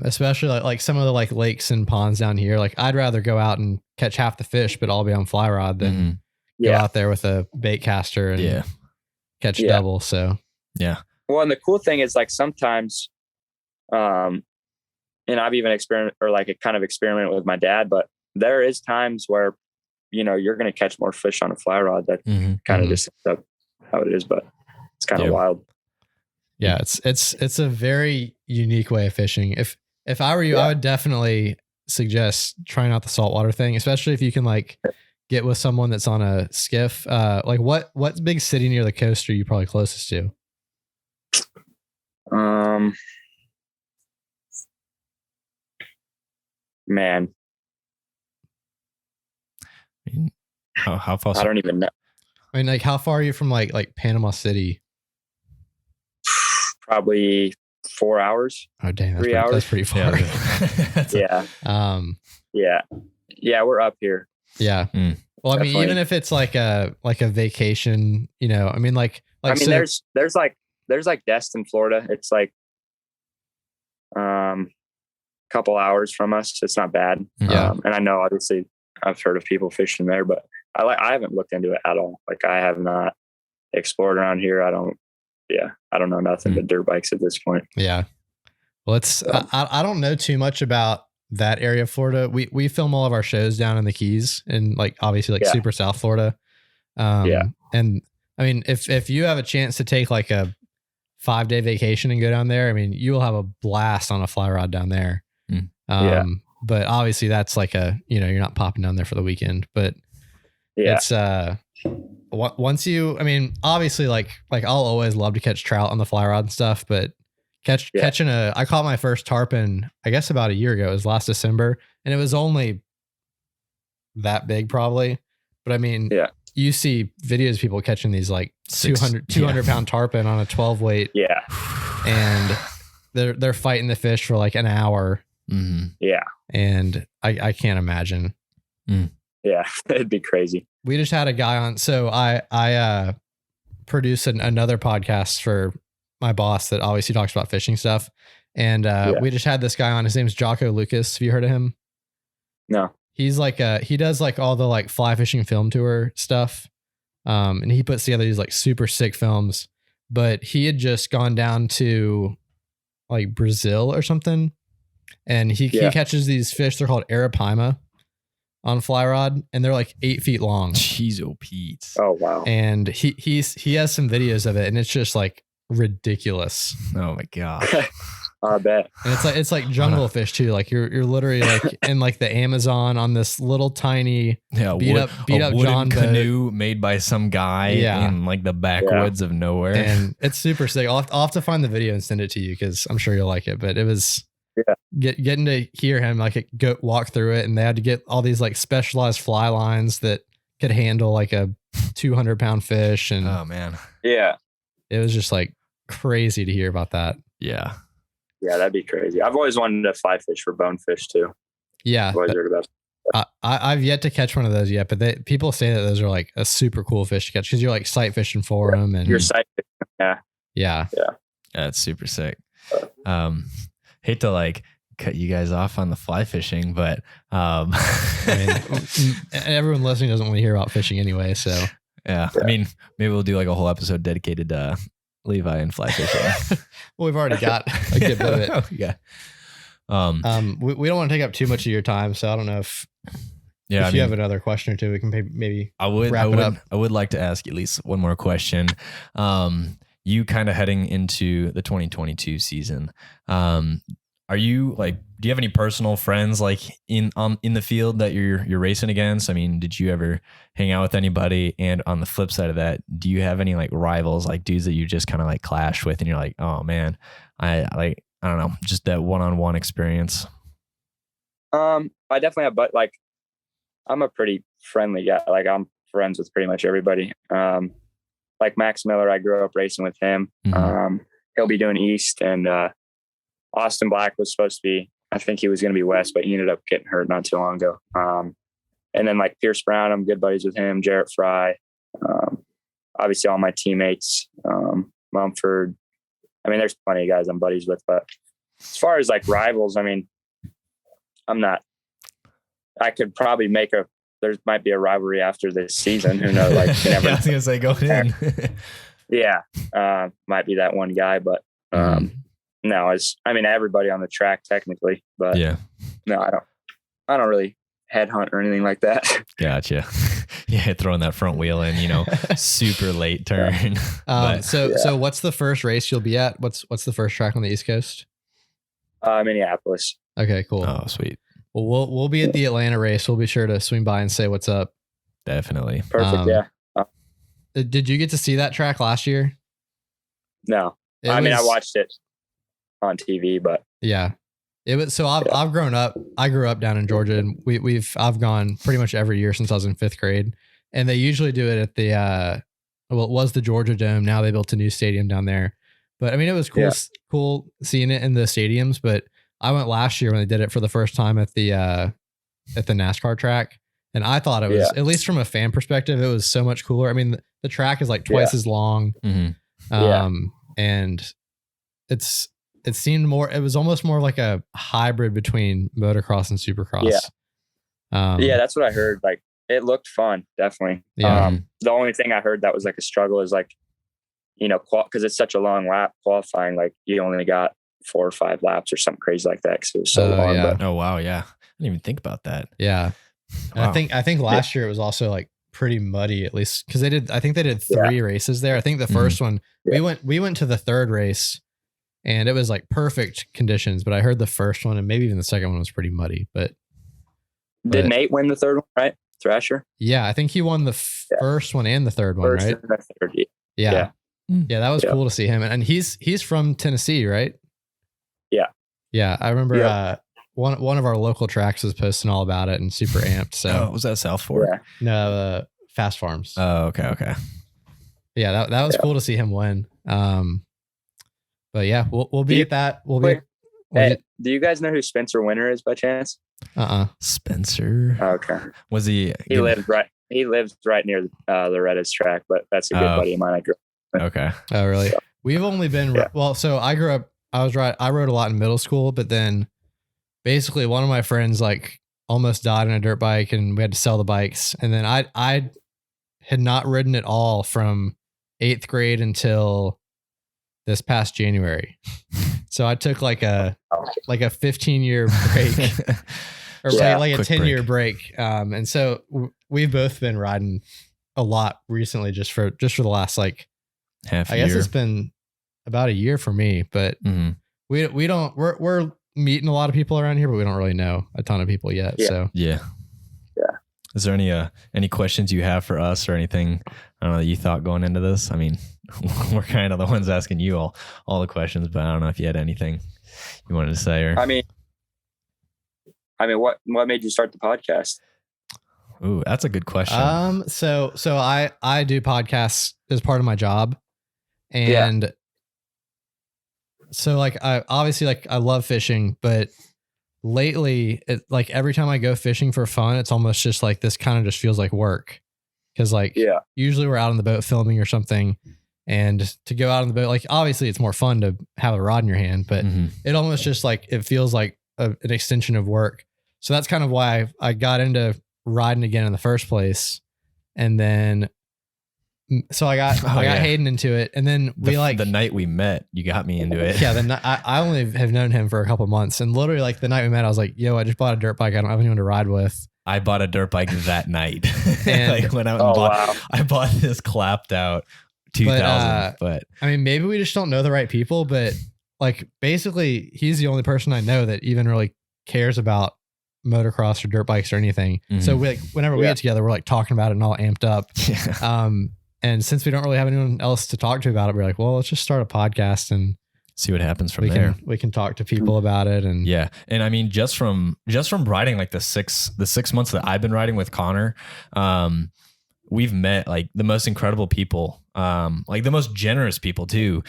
Especially like some of the like lakes and ponds down here, like I'd rather go out and catch half the fish, but all be on fly rod than go out there with a bait caster and catch double. So well, and the cool thing is like sometimes, and I've even experimented with my dad, but there is times where, you're going to catch more fish on a fly rod. That kind of just how it is, but it's kind of wild. Yeah. It's a very unique way of fishing. If I were you, I would definitely suggest trying out the saltwater thing, especially if you can like get with someone that's on a skiff. Like what big city near the coast are you probably closest to? Man, how far? I don't even know. I mean, like, how far are you from like Panama City? Probably 4 hours. Oh, dang, 3 hours. That's pretty far. Yeah. We're up here. Yeah. Well, I mean, even if it's like a vacation, I mean, there's like Destin, Florida. It's like couple hours from us. It's not bad. Yeah. And I know obviously I've heard of people fishing there, but I haven't looked into it at all. Like, I have not explored around here. I don't know nothing but dirt bikes at this point. Yeah. Well, I don't know too much about that area of Florida. We film all of our shows down in the Keys and like obviously like super South Florida. And I mean, if you have a chance to take like a 5-day vacation and go down there, I mean, you will have a blast on a fly rod down there. But obviously that's like you're not popping down there for the weekend, but it's, once I mean, obviously like I'll always love to catch trout on the fly rod and stuff, but catching I caught my first tarpon, I guess about a year ago. It was last December, and it was only that big probably, but I mean, you see videos of people catching these like 200 pound tarpon on a 12 weight. Yeah. And they're fighting the fish for like an hour. Mm-hmm. Yeah. And I can't imagine. Yeah. It'd be crazy. We just had a guy on. So I produce another podcast for my boss that obviously talks about fishing stuff. And we just had this guy on. His name's Jocko Lucas. Have you heard of him? No. He's like he does like all the like fly fishing film tour stuff. And he puts together these like super sick films, but he had just gone down to like Brazil or something. And he catches these fish. They're called arapaima on fly rod, and they're like 8 feet long. Jeez, oh Pete. Oh wow. And he has some videos of it, and it's just like ridiculous. Oh my god. I bet. And it's like jungle fish too. Like you're literally like in like the Amazon on this little tiny beat up John canoe made by some guy in like the backwoods of nowhere. And it's super sick. I'll have to find the video and send it to you because I'm sure you'll like it. But it was getting to hear him like go walk through it, and they had to get all these like specialized fly lines that could handle like a 200-pound fish. And oh man, yeah, it was just like crazy to hear about that. Yeah. Yeah, that'd be crazy. I've always wanted to fly fish for bonefish too. Yeah. I've always heard about. I've yet to catch one of those yet, but people say that those are like a super cool fish to catch because you're like sight fishing for them. And you're sight fishing. Yeah. That's super sick. Hate to like cut you guys off on the fly fishing, but I mean, everyone listening doesn't want to hear about fishing anyway. So yeah. I mean, maybe we'll do like a whole episode dedicated to Levi and fly fishing. Well, we've already got a good bit of it. Oh, yeah. We don't want to take up too much of your time, so I don't know if you have another question or two, we can maybe wrap it up. I would like to ask at least one more question. You kind of heading into the 2022 season. Are you like, do you have any personal friends like in the field that you're racing against? I mean, did you ever hang out with anybody? And on the flip side of that, do you have any like rivals, like dudes that you just kind of like clash with and you're like, oh man, I don't know, just that one-on-one experience? I definitely have, but like, I'm a pretty friendly guy. Like I'm friends with pretty much everybody. Like Max Miller, I grew up racing with him. Mm-hmm. He'll be doing East, and Austin Black was supposed to be, I think he was going to be West, but he ended up getting hurt not too long ago. And then like Pierce Brown, I'm good buddies with him. Jarrett Fry, obviously all my teammates, Mumford. I mean, there's plenty of guys I'm buddies with, but as far as like rivals, I mean, I could probably there might be a rivalry after this season. Who knows? Like, you never I was gonna say go in. Yeah. Might be that one guy, but, no, everybody on the track technically, but no, I don't really headhunt or anything like that. Gotcha. Yeah. Throwing that front wheel in, super late turn. So what's the first race you'll be at? What's the first track on the East Coast? Minneapolis. Okay, cool. Oh, sweet. Well, we'll be at the Atlanta race. We'll be sure to swing by and say what's up. Definitely. Perfect. Yeah. Did you get to see that track last year? No. I watched it on TV, but yeah, it was. So I've grown up. I grew up down in Georgia, and I've gone pretty much every year since I was in 5th grade. And they usually do it at the it was the Georgia Dome. Now they built a new stadium down there. But I mean, it was cool seeing it in the stadiums. But I went last year when they did it for the first time at the NASCAR track, and I thought it was, at least from a fan perspective, it was so much cooler. I mean, the track is like twice as long, and it seemed more. It was almost more like a hybrid between motocross and supercross. Yeah, that's what I heard. Like, it looked fun, definitely. Yeah. The only thing I heard that was like a struggle is like, because it's such a long lap qualifying. Like, you only got 4 or 5 laps or something crazy like that because it was so long. Yeah. But, oh wow, yeah, I didn't even think about that. Yeah, wow. I think last year it was also like pretty muddy, at least because I think they did 3 races there. I think the first one we went to the 3rd race, and it was like perfect conditions. But I heard the first one and maybe even the second one was pretty muddy. But did Nate win the 3rd one? Right, Thrasher. Yeah, I think he won the first one and the 3rd one. Right. And the 3rd, yeah. That was cool to see him, and he's from Tennessee, right? Yeah, I remember one of our local tracks was posting all about it and super amped. So was that South Fork? Yeah. No, Fast Farms. Oh, okay. Yeah, that was cool to see him win. But yeah, we'll be at that. Hey, do you guys know who Spencer Winter is by chance? Spencer. Okay. Was he? He lives right near Loretta's track, but that's a good buddy of mine. I grew up. Okay. Oh, really? So, we've only been so I grew up. I rode a lot in middle school, but then basically one of my friends like almost died on a dirt bike, and we had to sell the bikes. And then I had not ridden at all from 8th grade until this past January. So I took like a 15-year break or like a 10-year break. And so we've both been riding a lot recently just for the last like half I year. guess it's been about a year for me, but we're meeting a lot of people around here, but we don't really know a ton of people yet. Yeah. So yeah. Is there any questions you have for us or anything, I don't know, that you thought going into this? I mean, we're kind of the ones asking you all the questions, but I don't know if you had anything you wanted to say or. I mean, what made you start the podcast? Ooh, that's a good question. So I do podcasts as part of my job, and so like I obviously like I love fishing, but lately it like every time I go fishing for fun, it's almost just like this kind of just feels like work. Cause like usually we're out on the boat filming or something, and to go out on the boat, like obviously it's more fun to have a rod in your hand, but it almost just like it feels like an extension of work. So that's kind of why I got into riding again in the first place. And then so I got Hayden into it, and then the night we met, you got me into it. Yeah, I only have known him for a couple months, and literally like the night we met, I was like, "Yo, I just bought a dirt bike. I don't have anyone to ride with." I bought a dirt bike that night. And, like when I bought this clapped out 2000. But I mean, maybe we just don't know the right people. But like basically, he's the only person I know that even really cares about motocross or dirt bikes or anything. So we, like, whenever we get together, we're like talking about it and all amped up. And since we don't really have anyone else to talk to about it, we're like, well, let's just start a podcast and see what happens from there. We can talk to people about it. And and I mean, just from riding like the 6 months that I've been riding with Connor, we've met like the most incredible people, like the most generous people too.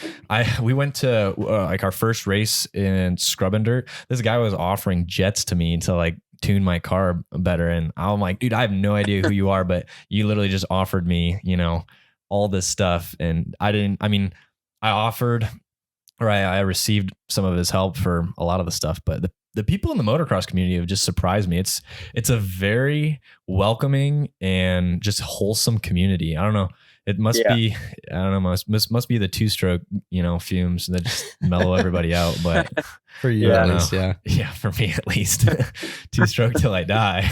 We went to like our first race in Scrub and Dirt. This guy was offering jets to me to like tune my car better, and I'm like, dude, I have no idea who you are, but you literally just offered me, you know, all this stuff. And I received some of his help for a lot of the stuff, but the people in the motocross community have just surprised me. It's a very welcoming and just wholesome community. I don't know. It must be, I don't know, must be the 2-stroke, you know, fumes that just mellow everybody out. But for you at least, yeah, for me at least, 2-stroke till I die.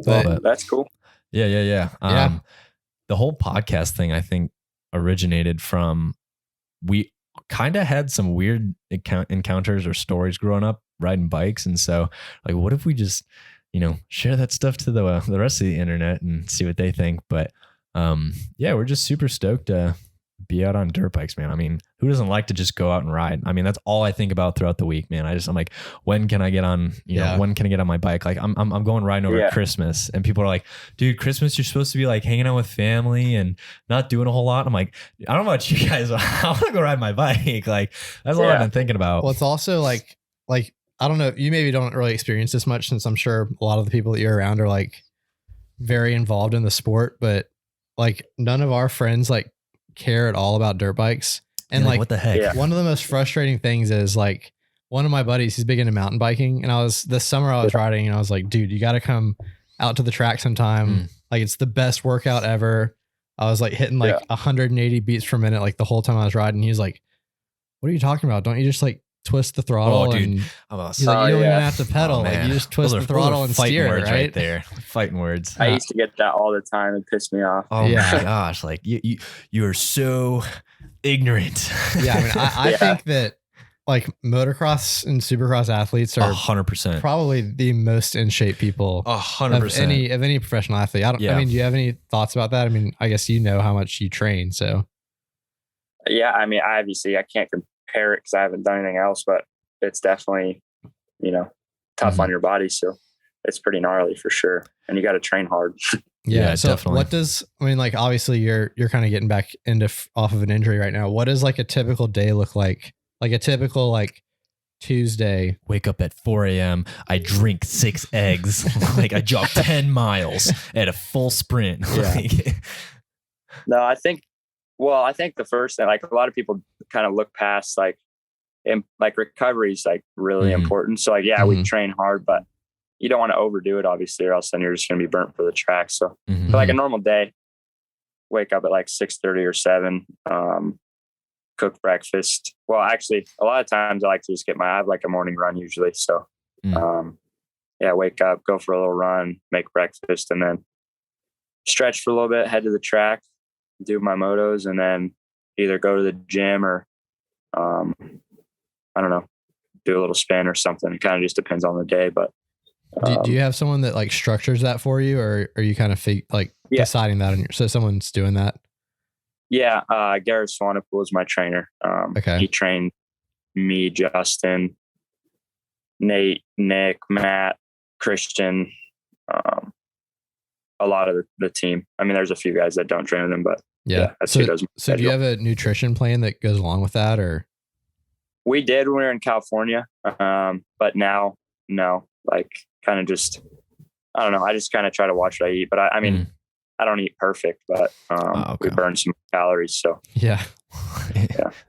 But that's cool. Yeah. The whole podcast thing, I think, originated from, we kind of had some weird encounters or stories growing up riding bikes, and so like, what if we just, you know, share that stuff to the rest of the internet and see what they think. But we're just super stoked to be out on dirt bikes, man. I mean, who doesn't like to just go out and ride? I mean, that's all I think about throughout the week, man. I'm like, when can I get on, you know, when can I get on my bike? Like I'm going riding over Christmas, and people are like, dude, Christmas, you're supposed to be like hanging out with family and not doing a whole lot. I'm like, I don't know about you guys, I want to go ride my bike. Like that's all I've been thinking about. Well, it's also like, I don't know, you maybe don't really experience this much, since I'm sure a lot of the people that you're around are like very involved in the sport, but like none of our friends like care at all about dirt bikes. And like, what the heck? One of the most frustrating things is like, one of my buddies, he's big into mountain biking, and this summer I was riding, and I was like, dude, you got to come out to the track sometime. Like it's the best workout ever. I was like hitting like 180 beats per minute like the whole time I was riding. He's like, what are you talking about? Don't you just like twist the throttle? Oh, dude. And he's like, you don't even have to pedal. Like you just twist the throttle and steer, words right there. Fighting words. I used to get that all the time. It pissed me off. Oh my gosh. Like you are so ignorant. Yeah. I mean, I think that like motocross and supercross athletes are 100% probably the most in shape people 100% of any professional athlete. I mean, do you have any thoughts about that? I mean, I guess you know how much you train, so. Yeah. I mean, obviously I can't compare it because I haven't done anything else, but it's definitely, you know, tough on your body. So it's pretty gnarly for sure. And you got to train hard. Yeah, so definitely. Like obviously you're kind of getting back into off of an injury right now. What does like a typical day look like? Like a typical like Tuesday. Wake up at 4 a.m. I drink 6 eggs. Like I jog 10 miles at a full sprint. Yeah. No, I think the first thing, like a lot of people kind of look past like recovery is like really important. So like, we train hard, but you don't want to overdo it obviously, or else then you're just going to be burnt for the track. So but like a normal day, wake up at like 6:30 or 7, cook breakfast. Well, actually a lot of times I like to just I have like a morning run usually. So, wake up, go for a little run, make breakfast, and then stretch for a little bit, head to the track, do my motos, and then either go to the gym or I don't know, do a little spin or something. It kind of just depends on the day. But do you have someone that like structures that for you, or are you kind of deciding that so someone's doing that? Yeah. Garrett Swanepoel is my trainer. Okay. He trained me, Justin, Nate, Nick, Matt, Christian, a lot of the team. I mean, there's a few guys that don't train them, but yeah. that's who does. So do you have a nutrition plan that goes along with that, or? We did when we were in California. But now, no, like kind of just, I don't know. I just kind of try to watch what I eat, but I mean, I don't eat perfect, but we burn some calories. So yeah.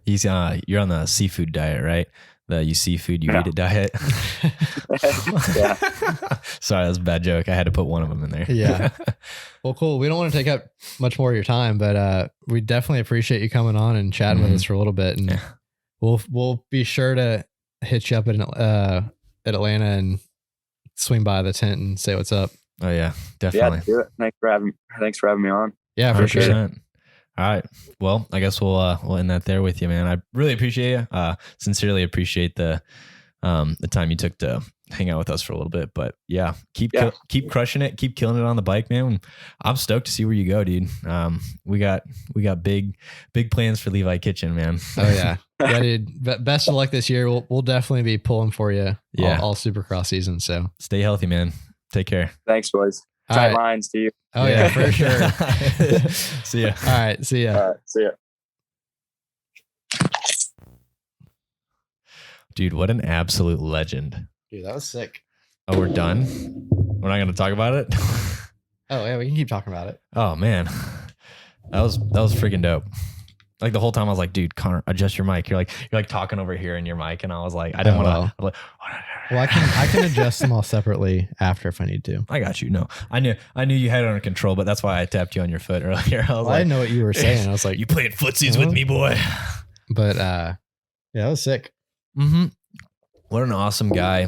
You're on the seafood diet, right? The you seafood, you eat it diet. Yeah. Sorry, that's a bad joke. I had to put one of them in there. Yeah. Well, cool. We don't want to take up much more of your time, but we definitely appreciate you coming on and chatting with us for a little bit. And we'll be sure to hit you up at Atlanta and swing by the tent and say what's up. Oh yeah, definitely. Yeah, do it. Thanks for having me on. Yeah, for 100%. Sure. All right. Well, I guess we'll end that there with you, man. I really appreciate you. Sincerely appreciate the time you took to hang out with us for a little bit. But yeah, keep crushing it. Keep killing it on the bike, man. I'm stoked to see where you go, dude. We got big plans for Levi Kitchen, man. Oh yeah. Yeah, dude. Best of luck this year. We'll definitely be pulling for you all Supercross season. So stay healthy, man. Take care. Thanks, boys. Tight lines to you. Oh yeah, for sure. See ya. All right. See ya. All right. See ya. Dude, what an absolute legend. Dude, that was sick. Oh, we're done? We're not going to talk about it? Oh yeah, we can keep talking about it. Oh man. That was freaking dope. Like the whole time I was like, dude, Connor, adjust your mic. You're like talking over here in your mic. And I was like, I didn't want to. Well, I can adjust them all separately after if I need to. I got you. No, I knew you had it under control, but that's why I tapped you on your foot earlier. I didn't know what you were saying. I was like, you playing footsies with me, boy. But yeah, that was sick. Mm-hmm. What an awesome guy.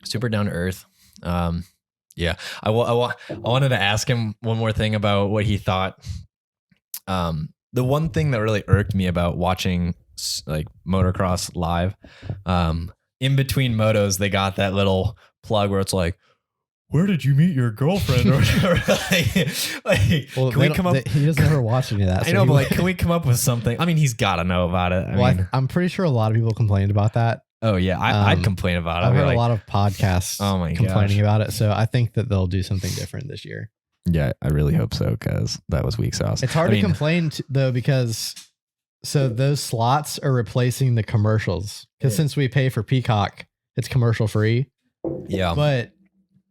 Super down to earth. Yeah. I wanted to ask him one more thing about what he thought. The one thing that really irked me about watching like motocross live, in between motos, they got that little plug where it's like, where did you meet your girlfriend? Or well, can we come up? He doesn't ever watch any of that. I know, but like, can we come up with something? I mean, he's got to know about it. I'm pretty sure a lot of people complained about that. Oh yeah, I'd complain about it. I've heard a lot of podcasts complaining about it. So I think that they'll do something different this year. Yeah, I really hope so, because that was weak sauce. It's hard to complain though, because those slots are replacing the commercials. Because since we pay for Peacock, it's commercial free. Yeah, but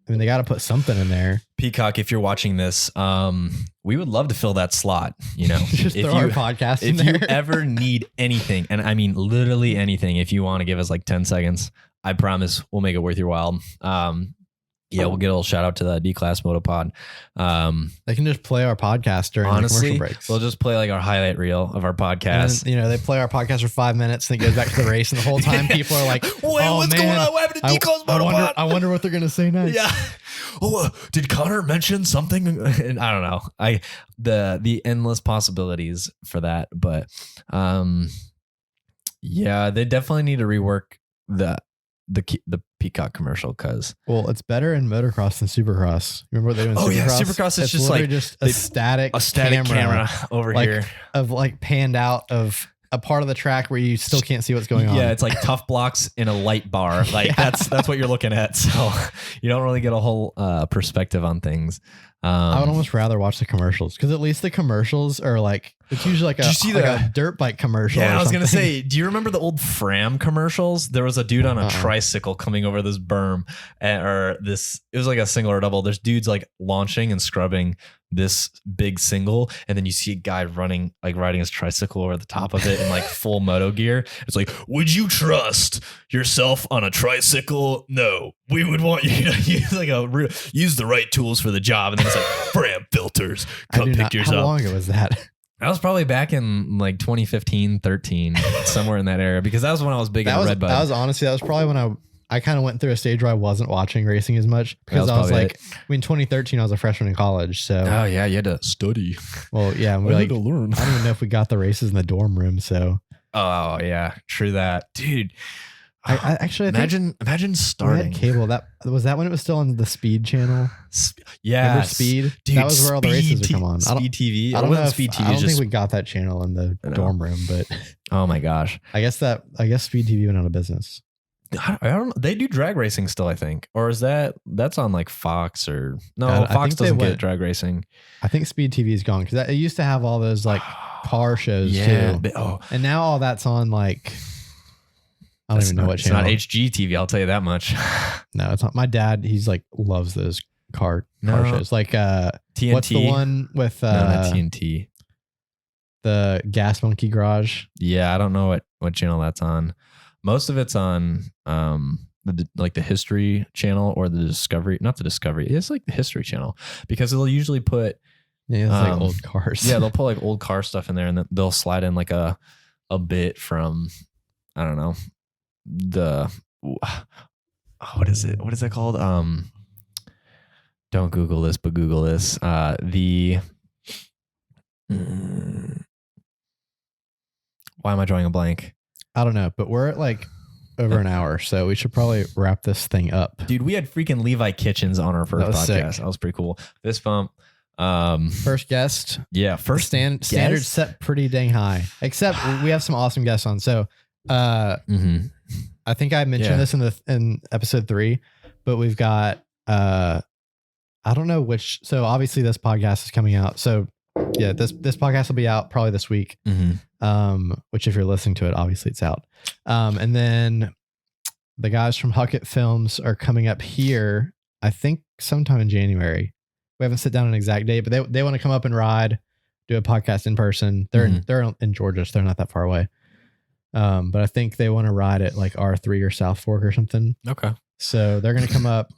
I mean, they got to put something in there. Peacock, if you're watching this, we would love to fill that slot. You know, just throw our podcast in there. If you ever need anything, and I mean literally anything, if you want to give us like 10 seconds, I promise we'll make it worth your while. Yeah, we'll get a little shout out to the D-Class Moto Pod. They can just play our podcast during the commercial breaks. We'll just play like our highlight reel of our podcast. And then, they play our podcast for 5 minutes and it goes back to the race. And the whole time people are like, wait, what's going on? What happened to D-Class Moto Pod? I wonder what they're going to say next. Yeah. Oh, did Connor mention something? And I don't know. The endless possibilities for that. But yeah, they definitely need to rework the Peacock commercial, because it's better in motocross than Supercross. Remember what they do in Supercross? Oh yeah, Supercross is just like a static camera over here of like panned out of a part of the track where you still can't see what's going on. Yeah, it's like tough blocks in a light bar. Like that's what you're looking at. So you don't really get a whole perspective on things. I would almost rather watch the commercials, because at least the commercials are like, it's usually like a dirt bike commercial. Yeah, I was going to say, do you remember the old Fram commercials? There was a dude on a tricycle coming over this berm, it was like a single or double. There's dudes like launching and scrubbing this big single, and then you see a guy riding his tricycle over the top of it in like full moto gear. It's like, would you trust yourself on a tricycle? No, we would want you to use the right tools for the job. And then it's like, Fram filters, come pick yours up. How long ago was that? That was probably back in like 2015, 13, somewhere in that era, because that was when I was big into Redbud. That was probably when I kind of went through a stage where I wasn't watching racing as much, because I was like, in 2013, I was a freshman in college. So, oh yeah, you had to study. Well, yeah, we had to learn. I don't even know if we got the races in the dorm room. So Oh yeah, true that, dude. I actually imagine starting cable. That was that when it was still on the Speed channel. Yeah, remember Speed? Dude, that was where all the races would come on. Speed TV. I don't know. I don't think we got that channel in the dorm room, but oh my gosh, I guess Speed TV went out of business. I don't know. They do drag racing still, I think, or is that's on like Fox or no? Fox doesn't get drag racing. I think Speed TV is gone because it used to have all those like car shows too. And now all that's on like. I don't even know what channel. It's not HGTV, I'll tell you that much. No, it's not. My dad, he's like loves those car shows. Like TNT. What's the one with not TNT? The Gas Monkey Garage. Yeah, I don't know what channel that's on. Most of it's on the History Channel or the Discovery. Not the Discovery. It's like the History Channel because they'll usually put it's like old cars. Yeah, they'll put like old car stuff in there, and then they'll slide in like a bit from I don't know. What is it called? Don't Google this, but Google this. Why am I drawing a blank? I don't know, but we're at like over an hour, so we should probably wrap this thing up. Dude, we had freaking Levi Kitchens on our first podcast. Sick. That was pretty cool. Fist bump. First guest. Yeah, first standard set pretty dang high. Except we have some awesome guests on. So I think I mentioned this in episode 3, but we've got I don't know which. So obviously this podcast is coming out. So yeah, this podcast will be out probably this week. Which if you're listening to it, obviously it's out. And then the guys from Huckett Films are coming up here. I think sometime in January. We haven't set down an exact date, but they want to come up and ride, do a podcast in person. They're in Georgia, so they're not that far away. But I think they want to ride at like R3 or South Fork or something. Okay. So they're going to come up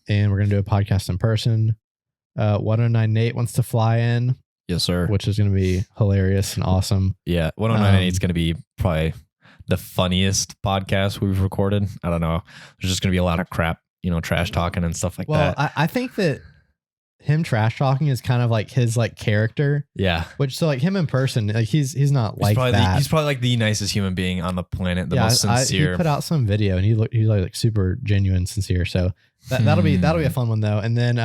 and we're going to do a podcast in person. 109 Nate wants to fly in. Yes, sir. Which is going to be hilarious and awesome. Yeah. 109 Nate is going to be probably the funniest podcast we've recorded. I don't know. There's just going to be a lot of crap, trash talking and stuff like that. Well, I think that him trash talking is kind of like his like character. Yeah. Which so like him in person, like he's not like that. He's probably like the nicest human being on the planet. The most sincere. He put out some video and he's like super genuine, sincere. So that'll be a fun one though. And then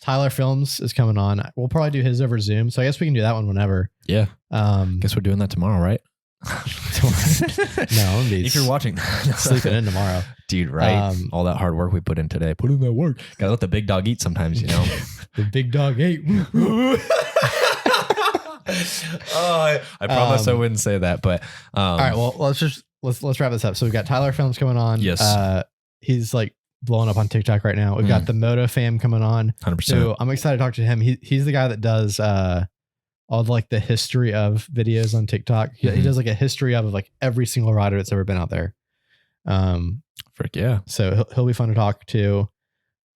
Tyler Films is coming on. We'll probably do his over Zoom. So I guess we can do that one whenever. Yeah. Guess we're doing that tomorrow, right? No, if you're watching, sleeping in tomorrow, dude. Right, all that hard work we put in today. Put in that work. Gotta let the big dog eat sometimes, The big dog ate. I promise I wouldn't say that, but all right. Well, let's wrap this up. So we've got Tyler Films coming on. Yes, he's like blowing up on TikTok right now. We've got the Moto fam coming on. 100%. So I'm excited to talk to him. He's the guy that does all of like the history of videos on TikTok. He does like a history of like every single rider that's ever been out there. Frick yeah. So he'll be fun to talk to.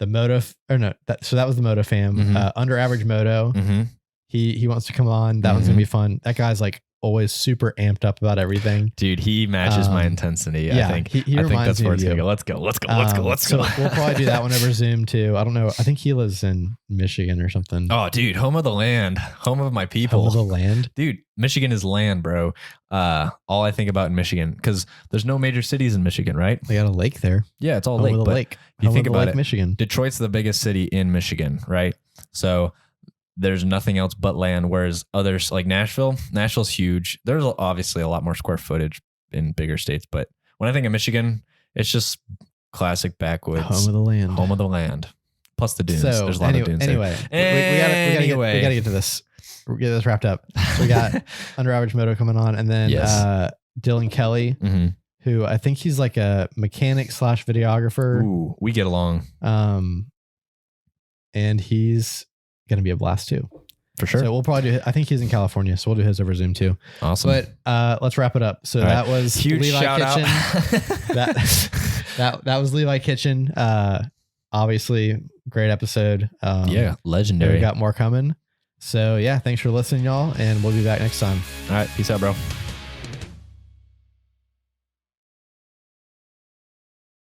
The Moto, so that was the Moto fam. Under Average Moto. He wants to come on. That one's gonna be fun. That guy's like always super amped up about everything. Dude, he matches my intensity. Yeah, I think he I think that's where it's gonna go. Let's go. So we'll probably do that one over Zoom too. I don't know. I think he lives in Michigan or something. Oh, dude, home of the land, home of my people. Home of the land, dude. Michigan is land, bro. All I think about in Michigan, because there's no major cities in Michigan, right? They got a lake there. Yeah, it's all lake. But lake. If you think about it, Michigan. Detroit's the biggest city in Michigan, right? So there's nothing else but land, whereas others like Nashville's huge. There's obviously a lot more square footage in bigger states, but when I think of Michigan, it's just classic backwoods. Home of the land. Plus the dunes. There's a lot of dunes. Anyway, we gotta get to this. We'll get this wrapped up. So we got Under Average Moto coming on, and then Dylan Kelly, who I think he's like a mechanic / videographer. Ooh, we get along. And he's gonna be a blast too, for sure. So we'll probably do. I think he's in California, so we'll do his over Zoom too. Awesome. But let's wrap it up. So that was huge Levi shout Kitchen. out. that was Levi Kitchen. Obviously, great episode. Yeah, legendary. We got more coming. So yeah, thanks for listening, y'all, and we'll be back next time. All right, peace out, bro.